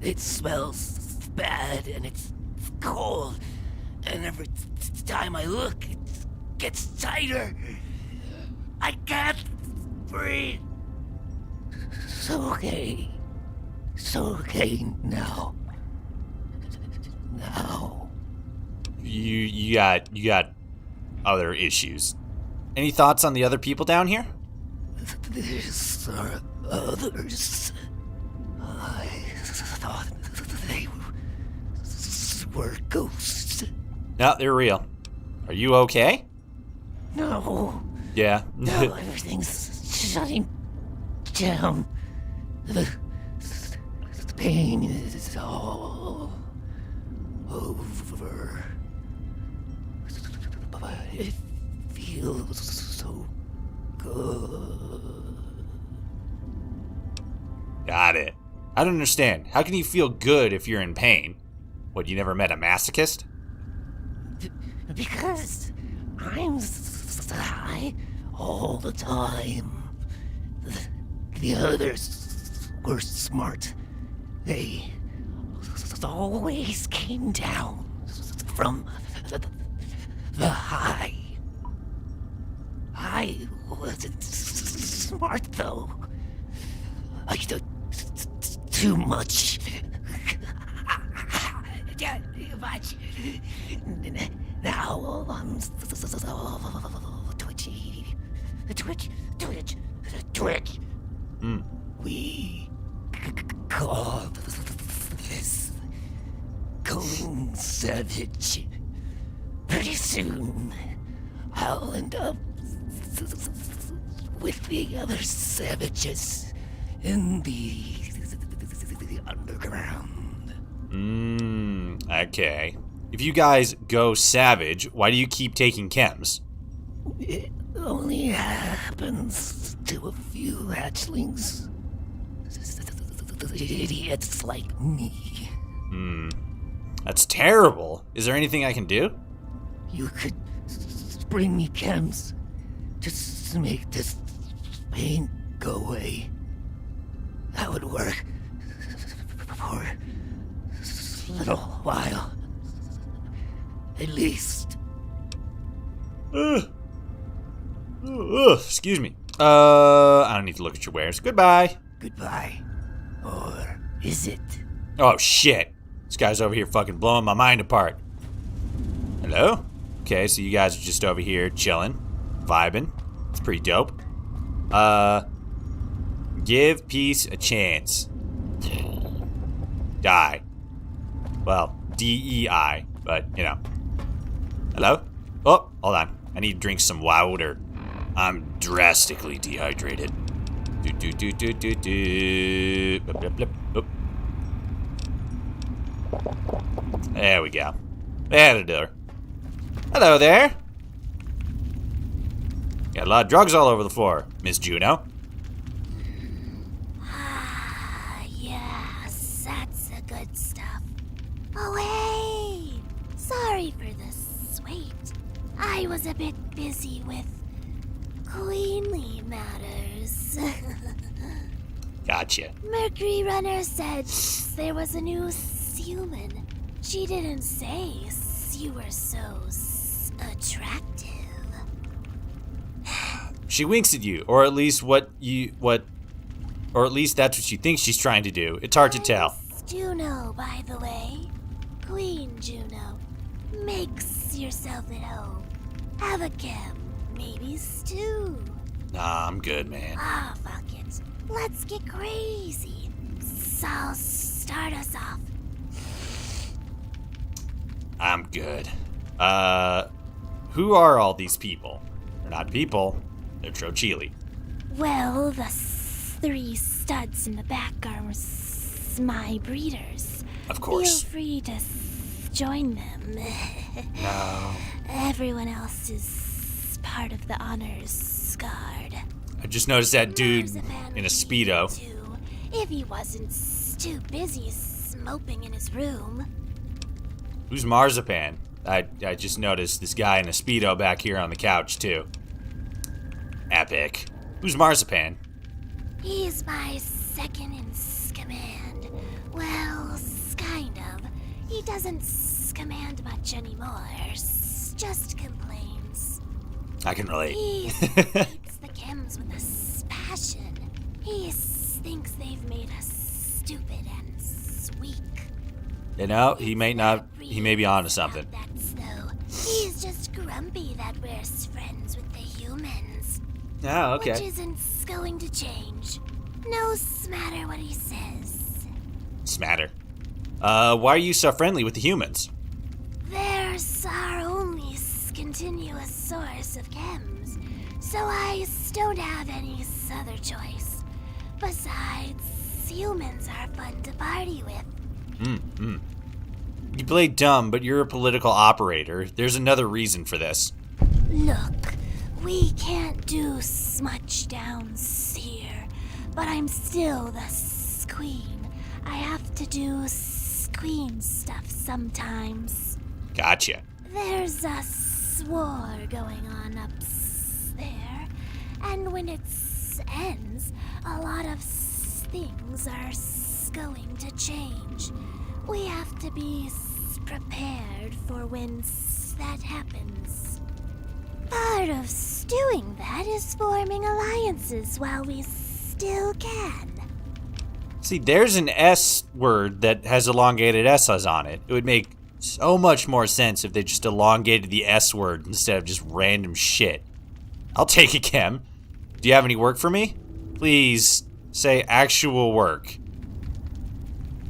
It smells bad and it's cold. And every time I look, it gets tighter. I can't breathe. So okay now. No. You got other issues. Any thoughts on the other people down here? These are others. I thought they were ghosts. No, they're real. Are you okay? No. Yeah. No, everything's shutting down. The pain is all over. But it feels so good. Got it. I don't understand. How can you feel good if you're in pain? What, you never met a masochist? Because I'm high all the time. The others were smart. They always came down from the high. I wasn't smart though. I did too much. But now I'm twitchy. Twitch. We call this going savage. Pretty soon, I'll end up with the other savages in the underground. Okay. If you guys go savage, why do you keep taking chems? It only happens to a few hatchlings. Idiots like me. That's terrible. Is there anything I can do? You could bring me chems. Just make this pain go away. That would work. For a little while. At least. Excuse me. I don't need to look at your wares. Goodbye. Goodbye. Or is it? Oh, shit. This guy's over here fucking blowing my mind apart. Hello? Okay, so you guys are just over here chilling, vibing. It's pretty dope. Give peace a chance. Die. Well, DEI, but, you know. Hello? Oh, hold on. I need to drink some water. I'm drastically dehydrated. Blip, blip, blip. Oop. There we go. That'll do her. Hello there. Got a lot of drugs all over the floor, Miss Juno. Yes, that's the good stuff. Oh, hey! Sorry for the wait. I was a bit busy with queenly matters. Gotcha. Mercury Runner said there was a new human. She didn't say you were so attractive. She winks at you, or at least or at least that's what she thinks she's trying to do. It's hard to tell. Juno, by the way. Queen Juno. Makes yourself at home. Have a chem, maybe stew. Nah, I'm good, man. Ah, fuck it. Let's get crazy. So start us off. I'm good. Who are all these people? They're not people. They're Trochili. Well, the three studs in the back are my breeders. Of course. Feel free to join them. No. Everyone else is part of the honors guard. I just noticed that dude in a Speedo. Too, if he wasn't too busy moping in his room. Who's Marzipan? I just noticed this guy in a Speedo back here on the couch, too. Epic. Who's Marzipan? He's my second in command. Well, kind of. He doesn't command much anymore. Just complains. I can relate. He hates the chems with a passion. He thinks they've made us stupid and weak. You know, he may be onto something. He's just grumpy that we're friends with the humans. Oh, okay. Which isn't going to change. No matter what he says. Smatter. Why are you so friendly with the humans? There's our only continuous source of chems, so I don't have any other choice. Besides, humans are fun to party with. You play dumb, but you're a political operator. There's another reason for this. Look, we can't do much down here, but I'm still the queen. I have to do queen stuff sometimes. Gotcha. There's a war going on up there, and when it ends, a lot of things are going to change. We have to be prepared for when that happens. Part of doing that is forming alliances while we still can. See, there's an S word that has elongated S's on it. It would make so much more sense if they just elongated the S word instead of just random shit. I'll take a chem. Do you have any work for me? Please say actual work.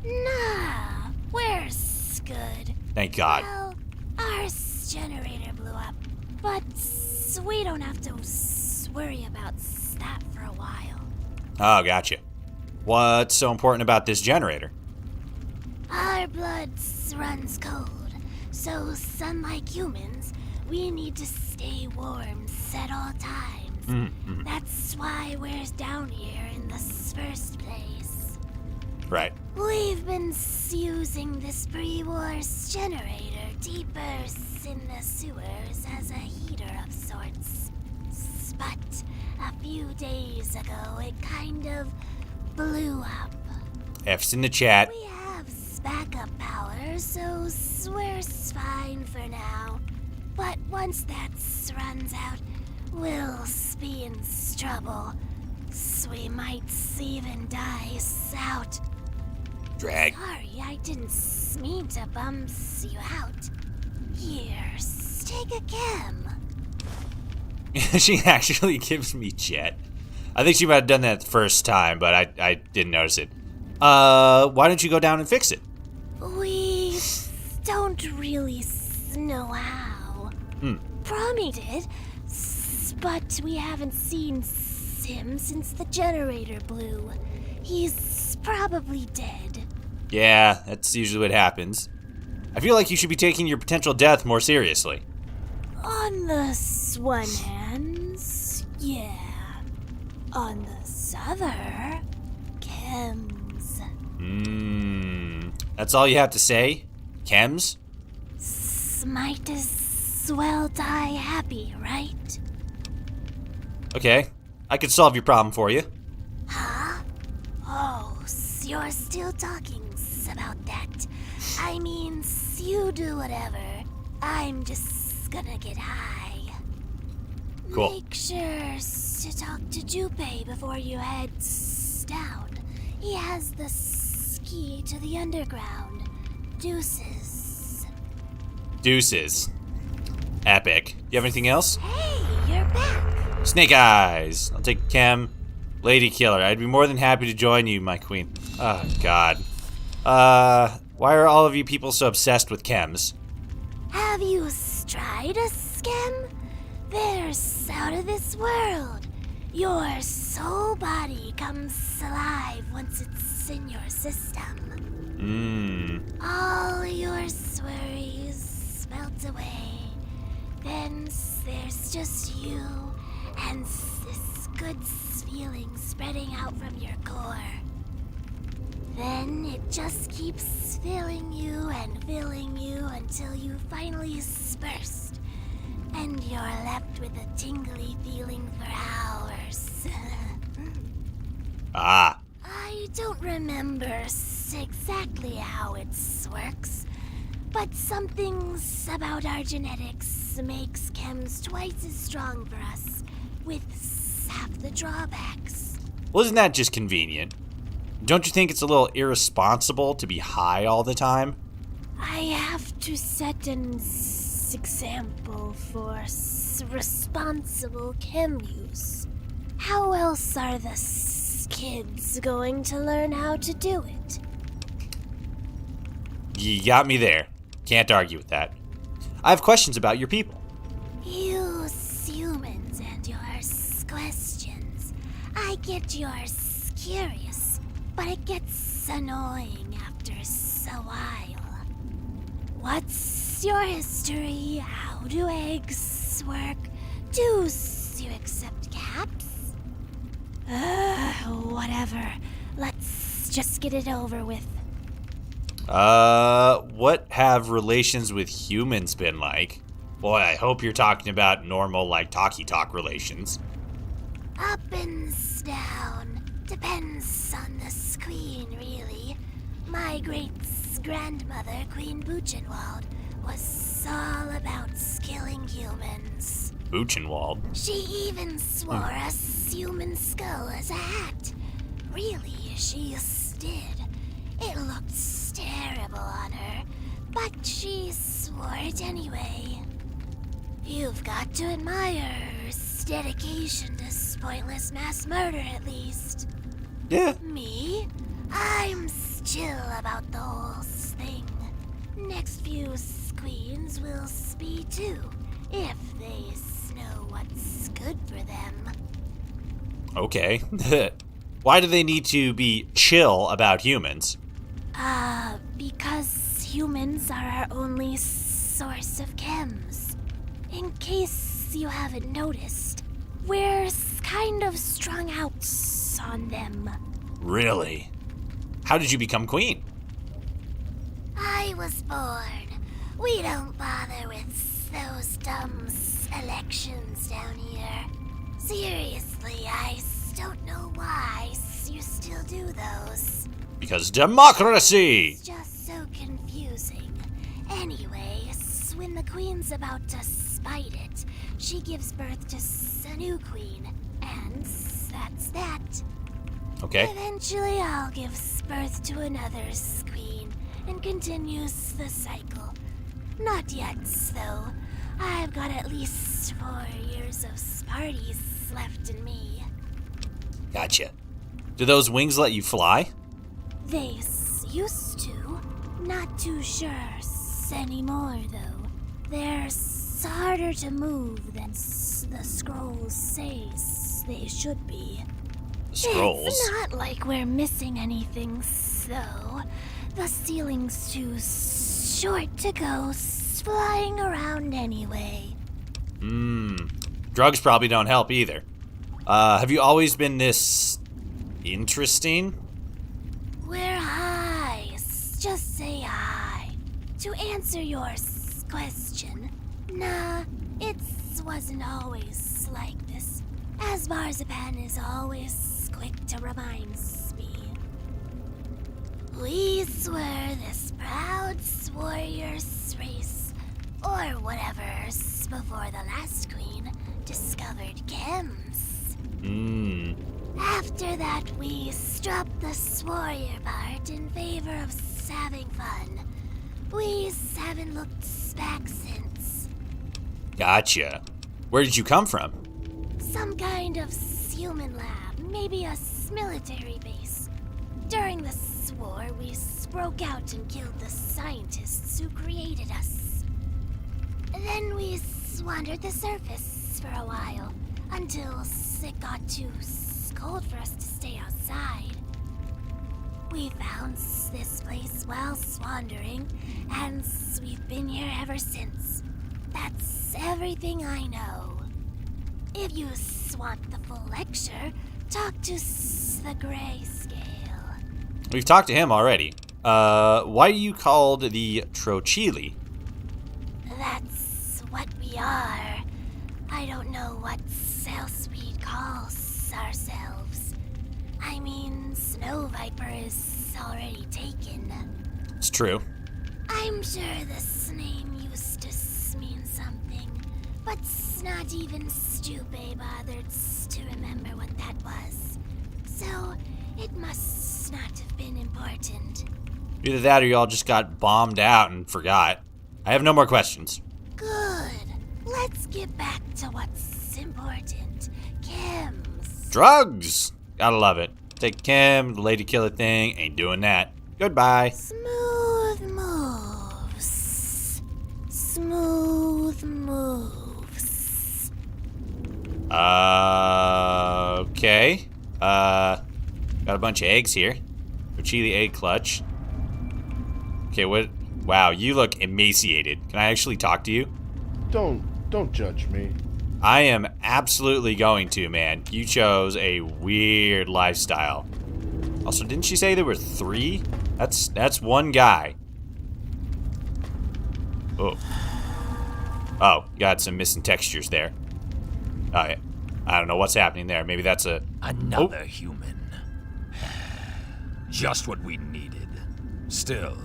Nah, we're good. Thank God. Well, our generator blew up, but we don't have to worry about that for a while. Oh, gotcha. What's so important about this generator? Our blood runs cold, so unlike humans, we need to stay warm at all times. That's why we're down here in the first place. Right. We've been using this pre-war generator deeper in the sewers as a heater of sorts. But a few days ago, it kind of blew up. F's in the chat. We have backup power, so we're fine for now. But once that runs out, we'll be in trouble. We might even die out. Drag. Sorry, I didn't mean to bum you out. Here, take a chem. She actually gives me jet. I think she might have done that the first time, but I didn't notice it. Why don't you go down and fix it? We don't really know how. Promi did, but we haven't seen him since the generator blew. He's probably dead. Yeah, that's usually what happens. I feel like you should be taking your potential death more seriously. On the one hand, yeah. On the other, chems. That's all you have to say? Chems? Might as well die happy, right? Okay, I could solve your problem for you. Huh? Oh, you're still talking about that. I mean, you do whatever. I'm just gonna get high. Cool. Make sure to talk to Junpei before you head down. He has the key to the underground. Deuces. Deuces. Epic. You have anything else? Hey, you're back. Snake Eyes. I'll take Chem. Lady Killer. I'd be more than happy to join you, my queen. Oh, God. Why are all of you people so obsessed with chems? Have you tried a schem? They're out of this world. Your soul body comes alive once it's in your system. All your worries melt away. Then there's just you and this good feeling spreading out from your core. Then it just keeps filling you until you finally burst. And you're left with a tingly feeling for hours. Ah. I don't remember exactly how it works, but something about our genetics makes chems twice as strong for us, with half the drawbacks. Well, isn't that just convenient? Don't you think it's a little irresponsible to be high all the time? I have to set an example for responsible chem use. How else are the kids going to learn how to do it? You got me there. Can't argue with that. I have questions about your people. You humans and your questions. I get you're curious, but it gets annoying after a while. What's your history? How do eggs work? Do you accept cats? Whatever. Let's just get it over with. What have relations with humans been like? Boy, I hope you're talking about normal, like, talky-talk relations. Up and down. Depends on the queen, really. My great-grandmother, Queen Buchenwald, was all about killing humans. Buchenwald? She even swore a human skull as a hat. Really, she did. It looked terrible on her, but she swore it anyway. You've got to admire her dedication to pointless mass murder, at least. Yeah. Me? I'm chill about the whole thing. Next few queens will be too, if they know what's good for them. Okay. Why do they need to be chill about humans? Because humans are our only source of chems. In case you haven't noticed, we're kind of strung out on them. Really? How did you become queen? I was born. We don't bother with those dumb elections down here. Seriously, I don't know why you still do those. Because democracy! It's just so confusing. Anyway, when the queen's about to spite it, she gives birth to a new queen, and that's that. Okay. Eventually, I'll give birth to another queen, and continues the cycle. Not yet, though. I've got at least 4 years of parties left in me. Gotcha. Do those wings let you fly? They used to. Not too sure anymore, though. They're harder to move than the scrolls say they should be. Scrolls? It's not like we're missing anything, though. The ceiling's too short to go flying around anyway. Drugs probably don't help either. Have you always been this interesting? We're high. Just say hi. To answer your question, nah, it wasn't always like this. As Marzipan is always quick to remind me. We were this proud warriors race, or whatever, before the last queen discovered chems. After that, we dropped the warrior part in favor of having fun. We haven't looked back since. Gotcha. Where did you come from? Some kind of human lab, maybe a military base. During the war, we broke out and killed the scientists who created us. Then we wandered the surface for a while, until it got too cold for us to stay outside. We found this place while wandering, and we've been here ever since. That's everything I know. If you want the full lecture, talk to the Grayscale. We've talked to him already. Why are you called the Trochili? That's what we are. I don't know what else we'd call ourselves. I mean, Snow Viper is already taken. It's true. I'm sure this name used to mean something, but not even Stupid bothered to remember what that was. So, it must not have been important. Either that or y'all just got bombed out and forgot. I have no more questions. Good. Let's get back to what's important. Chems. Drugs! Gotta love it. Take Kim, the lady killer thing, ain't doing that. Goodbye. Smooth moves. Smooth moves. Okay. Got a bunch of eggs here. Trochili egg clutch. Okay, what? Wow, you look emaciated. Can I actually talk to you? Don't judge me. I am absolutely going to, man. You chose a weird lifestyle. Also, didn't she say there were 3? That's one guy. Oh. Oh, got some missing textures there. Oh, yeah. I don't know what's happening there. Maybe that's a... Another human. Just what we needed. Still,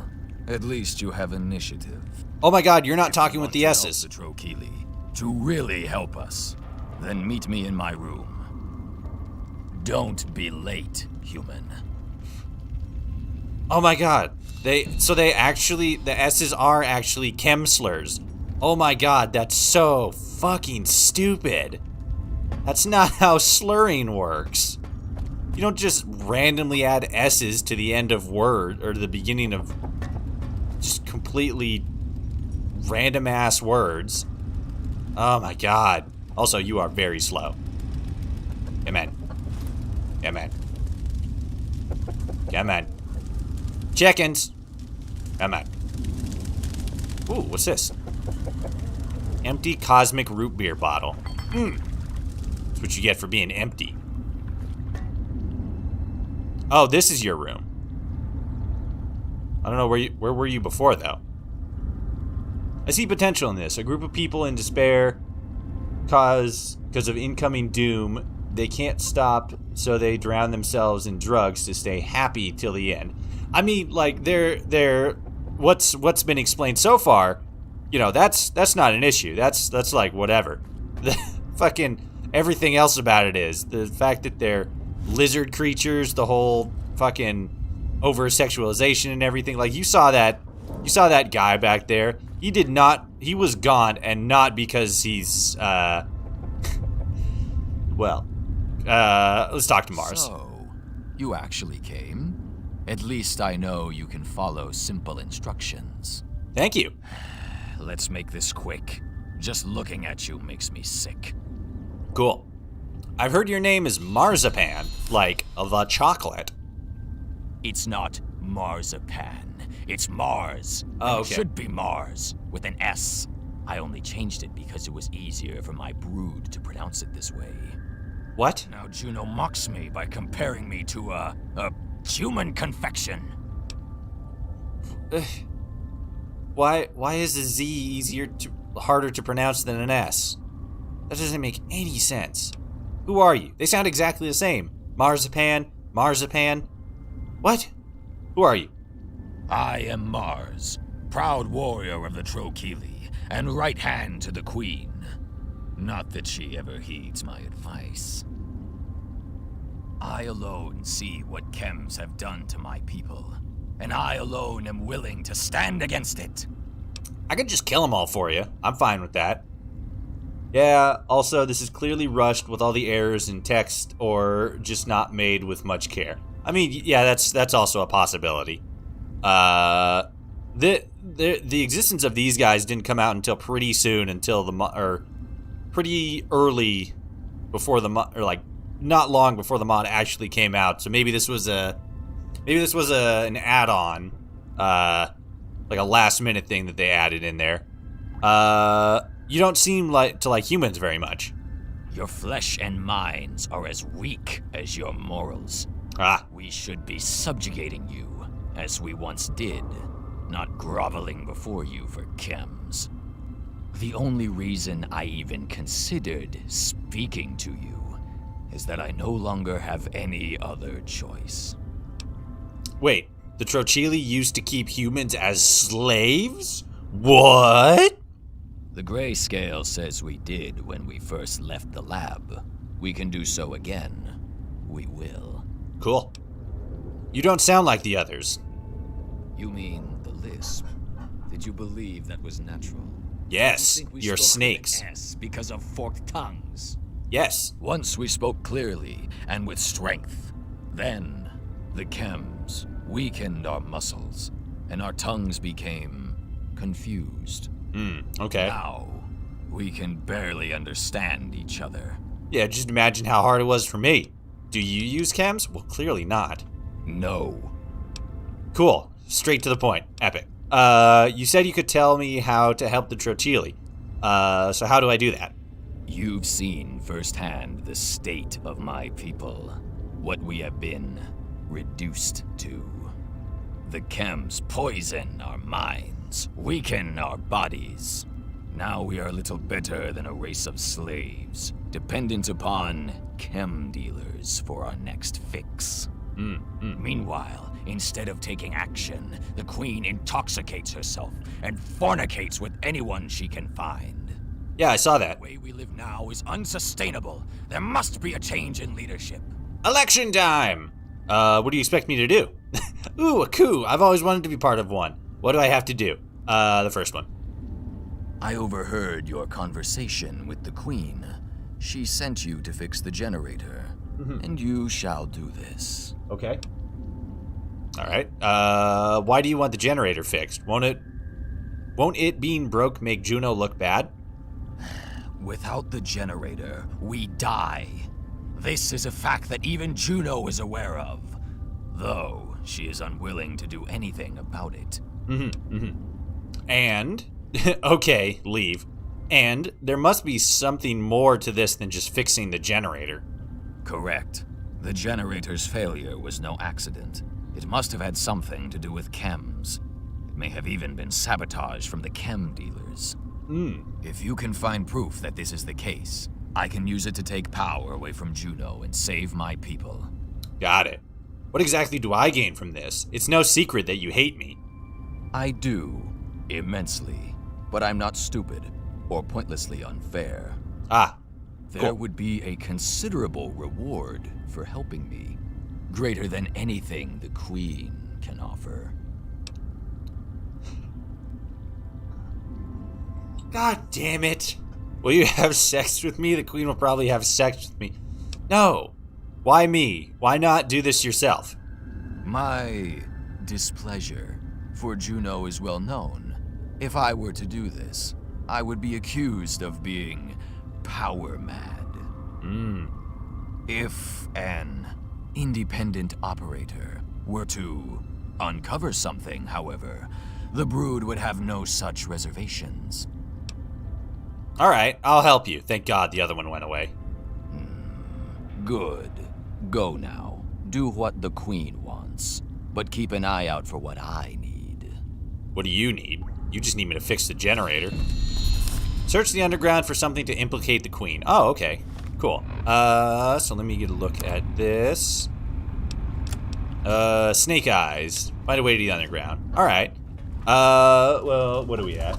at least you have initiative. Oh my god, you're not talking with the S's. The Trochili to really help us, then meet me in my room. Don't be late, human. Oh my god. The S's are actually chem slurs. Oh my god, that's so fucking stupid. That's not how slurring works. You don't just randomly add S's to the end of word or to the beginning of just completely random ass words. Oh my god. Also, you are very slow. Come on. Come on. Come on. Chickens. Come on. Ooh, what's this? Empty cosmic root beer bottle. That's what you get for being empty. Oh, this is your room. I don't know where were you before though? I see potential in this. A group of people in despair because of incoming doom. They can't stop, so they drown themselves in drugs to stay happy till the end. I mean, like they're what's been explained so far, you know, that's not an issue. That's like whatever. The fucking everything else about it is the fact that they're lizard creatures, the whole fucking over sexualization and everything. Like you saw that guy back there. He was gone, and not because he's well, let's talk to Mars. So, you actually came? At least I know you can follow simple instructions. Thank you. Let's make this quick. Just looking at you makes me sick. Cool. I've heard your name is Marzipan, like the chocolate. It's not marzipan. It's Mars. Oh, okay. It should be Mars, with an S. I only changed it because it was easier for my brood to pronounce it this way. What? Now Juno mocks me by comparing me to a human confection. Why is a Z harder to pronounce than an S? That doesn't make any sense. Who are you? They sound exactly the same. Marzipan. What? Who are you? I am Mars, proud warrior of the Trochili, and right hand to the Queen. Not that she ever heeds my advice. I alone see what chems have done to my people, and I alone am willing to stand against it. I could just kill them all for you. I'm fine with that. Yeah, also, this is clearly rushed with all the errors in text or just not made with much care. I mean, yeah, that's also a possibility. The existence of these guys didn't come out until pretty soon, pretty early before the mod, or like not long before the mod actually came out. So maybe this was an add-on, like a last-minute thing that they added in there. You don't seem to like humans very much. Your flesh and minds are as weak as your morals. We should be subjugating you, as we once did, not groveling before you for chems. The only reason I even considered speaking to you is that I no longer have any other choice. Wait, the Trochili used to keep humans as slaves? What? The grayscale says we did when we first left the lab. We can do so again. We will. Cool. You don't sound like the others. You mean the lisp? Did you believe that was natural? Yes, You think we you're spoke snakes. with an S because of forked tongues. Yes. Once we spoke clearly and with strength. Then the chems weakened our muscles, and our tongues became confused. Okay. Now, we can barely understand each other. Yeah, just imagine how hard it was for me. Do you use chems? Well, clearly not. No. Cool. Straight to the point. Epic. You said you could tell me how to help the Trochili. So how do I do that? You've seen firsthand the state of my people, what we have been reduced to. The chems poison our minds, weaken our bodies. Now we are little better than a race of slaves, dependent upon chem dealers for our next fix. Meanwhile, instead of taking action, the Queen intoxicates herself and fornicates with anyone she can find. Yeah, I saw that. The way we live now is unsustainable. There must be a change in leadership. Election time! What do you expect me to do? Ooh, a coup! I've always wanted to be part of one. What do I have to do? The first one. I overheard your conversation with the Queen. She sent you to fix the generator, and you shall do this. Okay. Alright. Why do you want the generator fixed? Won't it being broke make Juno look bad? Without the generator, we die. This is a fact that even Juno is aware of, though she is unwilling to do anything about it. And, okay, leave. And there must be something more to this than just fixing the generator. Correct. The generator's failure was no accident. It must have had something to do with chems. It may have even been sabotage from the chem dealers. If you can find proof that this is the case, I can use it to take power away from Juno and save my people. Got it. What exactly do I gain from this? It's no secret that you hate me. I do, immensely, but I'm not stupid or pointlessly unfair. There would be a considerable reward for helping me, greater than anything the Queen can offer. God damn it. Will you have sex with me? The Queen will probably have sex with me. No. Why me? Why not do this yourself? My displeasure for Juno is well known. If I were to do this, I would be accused of being power mad. If an independent operator were to uncover something, however, the brood would have no such reservations. Alright, I'll help you. Thank God the other one went away. Good. Go now. Do what the Queen wants. But keep an eye out for what I need. What do you need? You just need me to fix the generator. Search the underground for something to implicate the Queen. Oh, okay. Cool. So let me get a look at this. Snake eyes. Find a way to the underground. Alright. Well, what are we at?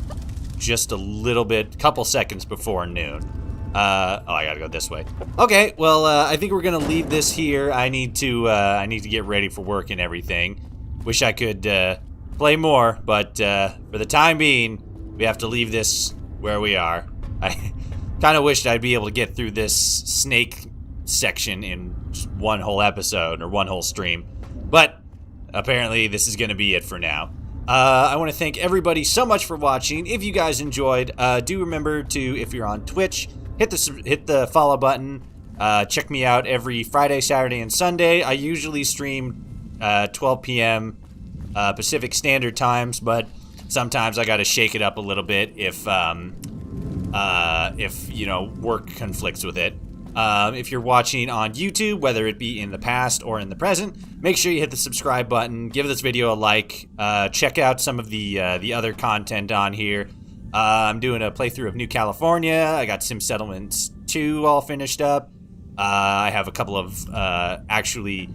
Just a little bit, couple seconds before noon. Oh, I gotta go this way. Okay, well, I think we're gonna leave this here. I need to get ready for work and everything. Wish I could, play more, but, for the time being, we have to leave this where we are. I kind of wished I'd be able to get through this snake section in just one whole episode, or one whole stream. But, apparently, this is gonna be it for now. I want to thank everybody so much for watching. If you guys enjoyed, do remember to, if you're on Twitch, hit the follow button. Check me out every Friday, Saturday, and Sunday. I usually stream 12 p.m. Pacific Standard Times, but sometimes I got to shake it up a little bit if you know, work conflicts with it. If you're watching on YouTube, whether it be in the past or in the present, make sure you hit the subscribe button, give this video a like, check out some of the other content on here. I'm doing a playthrough of New California. I got Sim Settlements 2 all finished up. I have a couple of actually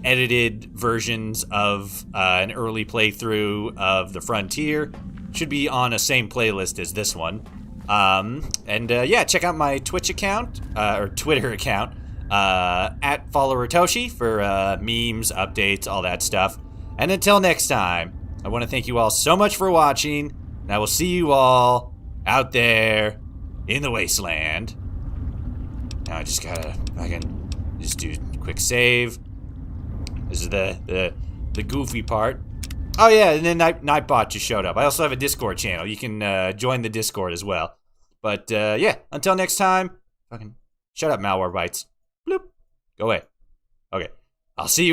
edited versions of an early playthrough of The Frontier. Should be on a same playlist as this one. Yeah, check out my Twitch account, or Twitter account, at followertoshi for memes, updates, all that stuff. And until next time, I want to thank you all so much for watching, and I will see you all out there in the wasteland. Now I just gotta, I can just do a quick save. This is the goofy part. Oh yeah, and then Nightbot just showed up. I also have a Discord channel. You can join the Discord as well. But yeah, until next time, fucking shut up, Malware Bites. Bloop. Go away. Okay, I'll see you.